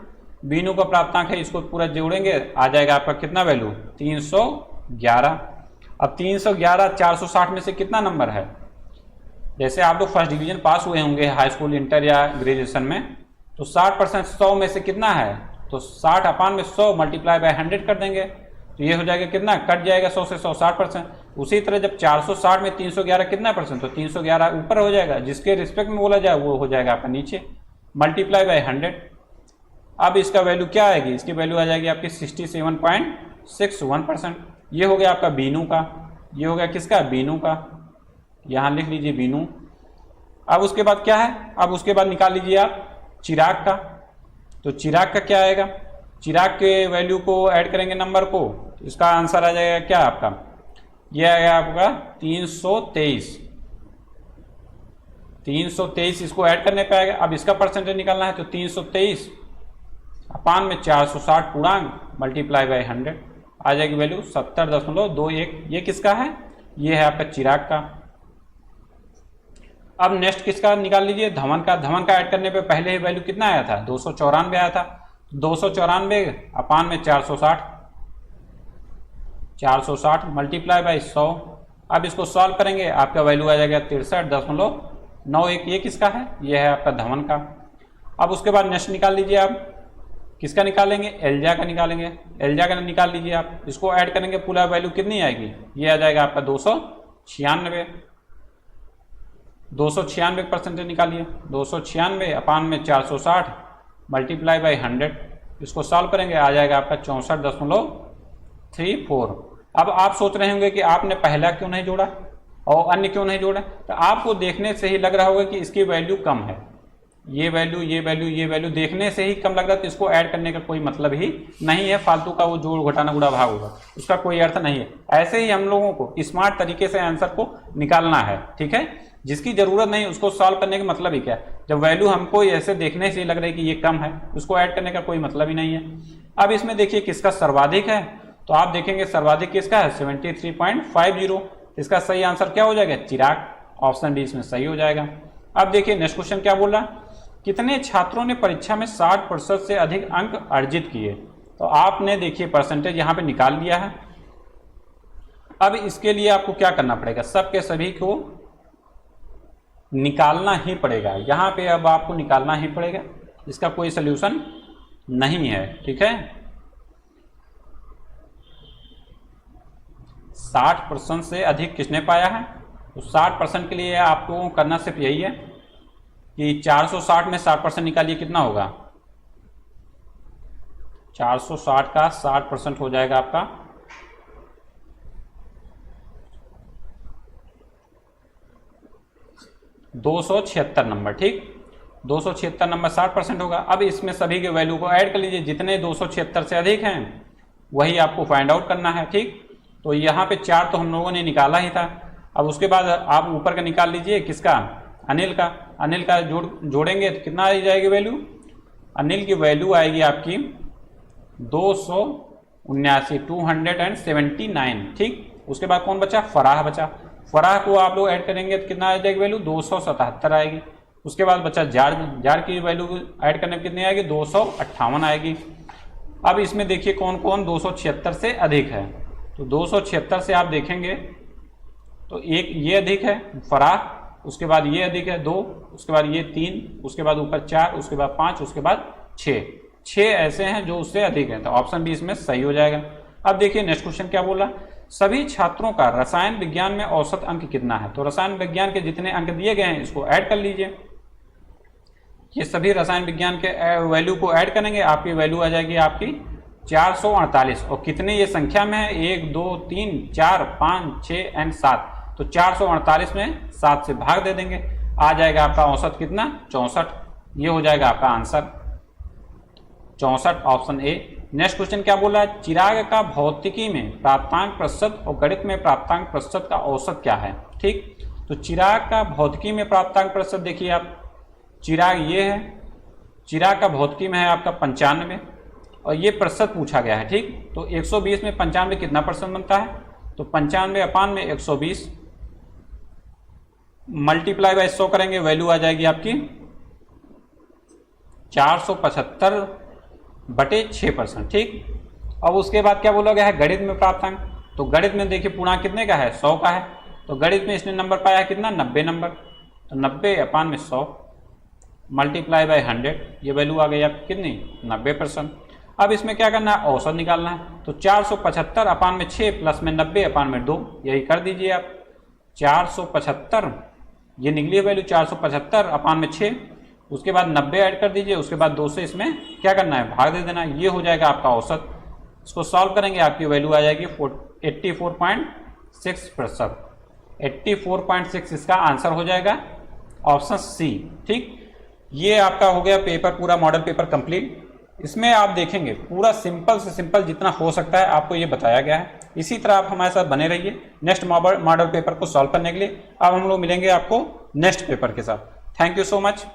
बीनों का प्राप्तांक है, इसको पूरा जोड़ेंगे आ जाएगा आपका कितना वैल्यू, 311। अब 311 460 में से कितना नंबर है, जैसे आप लोग फर्स्ट डिवीजन पास हुए होंगे हाई स्कूल, इंटर या ग्रेजुएशन में, तो 60% 100 में से कितना है, तो 60 अपान में 100 मल्टीप्लाई बाय 100 कर देंगे, तो ये हो जाएगा कितना, कट जाएगा 100 से 100, 60%। उसी तरह जब 460 में 311 कितना परसेंट, तो 311 ऊपर हो जाएगा, जिसके रिस्पेक्ट में बोला जाए वो हो जाएगा आपका नीचे, मल्टीप्लाई बाय 100। अब इसका वैल्यू क्या आएगी, इसकी वैल्यू आ जाएगी आपकी 67.61%। ये हो गया आपका बीनू का, ये हो गया किसका, बीनू का, यहाँ लिख लीजिए बीनू। अब उसके बाद क्या है, अब उसके बाद निकाल लीजिए आप चिराग का। तो चिराग का क्या आएगा, चिराग के वैल्यू को ऐड करेंगे नंबर को, तो इसका आंसर आ जाएगा क्या आपका, यह आएगा आपका 323। 323 इसको ऐड करने पे आएगा। अब इसका परसेंटेज निकालना है तो 323 अपान में 460 पूर्णांक मल्टीप्लाई बाय 100 आ जाएगी वैल्यू 70.21। ये किसका है, ये है आपका चिराग का। अब नेक्स्ट किसका निकाल लीजिए, धवन का। धवन का ऐड करने पे पहले ही वैल्यू कितना आया था, 294 आया था। 294 अपान में 460 मल्टीप्लाई बाई 100। अब इसको सॉल्व करेंगे, आपका वैल्यू आ जाएगा 63.91। ये किसका है, ये है आपका धवन का। अब उसके बाद नेक्स्ट निकाल लीजिए आप, किसका निकालेंगे, एल्जा का निकालेंगे। एल्जा का निकाल लीजिए आप, इसको ऐड करेंगे पूरा वैल्यू कितनी आएगी, ये आ जाएगा आपका 296। 296 परसेंटेज निकालिए, 296 अपान में 460 मल्टीप्लाई बाई 100। इसको सॉल्व करेंगे, आ जाएगा आपका 64.34। अब आप सोच रहे होंगे कि आपने पहला क्यों नहीं जोड़ा और अन्य क्यों नहीं जोड़ा, तो आपको देखने से ही लग रहा होगा कि इसकी वैल्यू कम है। ये वैल्यू ये वैल्यू ये वैल्यू देखने से ही कम लग रहा है, तो इसको ऐड करने का कोई मतलब ही नहीं है। फालतू का वो जोड़ घटाना गुणा भाग होगा, उसका कोई अर्थ नहीं है। ऐसे ही हम लोगों को स्मार्ट तरीके से आंसर को निकालना है, ठीक है। जिसकी जरूरत नहीं उसको सॉल्व करने का मतलब ही क्या है, जब वैल्यू हमको ऐसे देखने से लग रहा है कि ये कम है, उसको ऐड करने का कोई मतलब ही नहीं है। अब इसमें देखिए किसका सर्वाधिक है, तो आप देखेंगे सर्वाधिक किसका है, 73.50। इसका सही आंसर क्या हो जाएगा, चिराग। ऑप्शन डी इसमें सही हो जाएगा। अब देखिए नेक्स्ट क्वेश्चन क्या बोल रहा, कितने छात्रों ने परीक्षा में 60% से अधिक अंक अर्जित किए। तो आपने देखिए परसेंटेज यहाँ पे निकाल लिया है। अब इसके लिए आपको क्या करना पड़ेगा, सबके सभी को निकालना ही पड़ेगा। यहाँ पे अब आपको निकालना ही पड़ेगा, इसका कोई सल्यूशन नहीं है, ठीक है। 60% से अधिक किसने पाया है, तो 60% के लिए आपको करना सिर्फ यही है कि 460 में 60% निकालिए, कितना होगा, 460 का 60% हो जाएगा आपका 276 नंबर, ठीक। 276 नंबर 60% होगा। अब इसमें सभी के वैल्यू को ऐड कर लीजिए, जितने 276 से अधिक हैं वही आपको फाइंड आउट करना है, ठीक। तो यहाँ पे 4 तो हम लोगों ने निकाला ही था। अब उसके बाद आप ऊपर का निकाल लीजिए, किसका, अनिल का। अनिल का जोड़ेंगे तो कितना आ जाएगी वैल्यू, अनिल की वैल्यू आएगी आपकी 279, ठीक। उसके बाद कौन बचा, फराह बचा। फराह को आप लोग ऐड करेंगे तो कितना आ जाएगी वैल्यू, 277 आएगी। उसके बाद बचा जार की वैल्यू ऐड करने में कितनी आएगी, 258 आएगी। अब इसमें देखिए कौन कौन 276 से अधिक है, तो 276 से आप देखेंगे तो एक ये अधिक है फराह, उसके बाद ये अधिक है 2, उसके बाद ये 3, उसके बाद ऊपर 4, उसके बाद 5, उसके बाद 6 ऐसे हैं जो उससे अधिक हैं। तो ऑप्शन बी इसमें सही हो जाएगा। अब देखिए नेक्स्ट क्वेश्चन क्या बोला, सभी छात्रों का रसायन विज्ञान में औसत अंक कितना है। तो रसायन विज्ञान के जितने अंक दिए गए हैं इसको ऐड कर लीजिए। ये सभी रसायन विज्ञान के वैल्यू को ऐड करेंगे, आपकी वैल्यू आ जाएगी आपकी 448। और कितने ये संख्या में है, 1 2 3 4 5 6 एंड 7, तो 448 में 7 से भाग दे देंगे, आ जाएगा आपका औसत कितना, 64। ये हो जाएगा आपका answer 64, option A. Next question क्या बोल रहा है, चिराग का भौतिकी में प्राप्तांक प्रतिशत और गणित में प्राप्तांक प्रतिशत का औसत क्या है, ठीक। तो चिराग का भौतिकी में प्राप्तांक प्रतिशत देखिए आप, चिराग ये है, चिराग का भौतिकी में है आपका 95 और ये प्रतिशत पूछा गया है, ठीक। तो 120 में 95 कितना परसेंट बनता है, तो 95 अपान में 120 मल्टीप्लाई बाय 100 करेंगे, वैल्यू आ जाएगी आपकी 475/6%, ठीक। अब उसके बाद क्या बोला गया है, गणित में प्राप्तांक। तो गणित में देखिए पूर्णांक कितने का है, 100 का है। तो गणित में इसने नंबर पाया कितना, 90 नंबर। तो 90 अपान में 100 मल्टीप्लाई बाय 100, ये वैल्यू आ गई आपकी कितनी, 90%। अब इसमें क्या करना है, औसत निकालना है। तो 475 अपान में 6 प्लस में 90 अपान में 2, यही कर दीजिए आप। 475 ये निकली वैल्यू 475 अपान में 6, उसके बाद 90 ऐड कर दीजिए, उसके बाद 2 से इसमें क्या करना है, भाग दे देना, ये हो जाएगा आपका औसत। इसको सॉल्व करेंगे, आपकी वैल्यू आ जाएगी 84.6%। 84.6 इसका आंसर हो जाएगा, ऑप्शन सी, ठीक। ये आपका हो गया पेपर, पूरा मॉडल पेपर कंप्लीट। इसमें आप देखेंगे पूरा सिंपल से सिंपल जितना हो सकता है आपको ये बताया गया है। इसी तरह आप हमारे साथ बने रहिए नेक्स्ट मॉडल पेपर को सॉल्व करने के लिए। अब हम लोग मिलेंगे आपको नेक्स्ट पेपर के साथ। Thank you so much.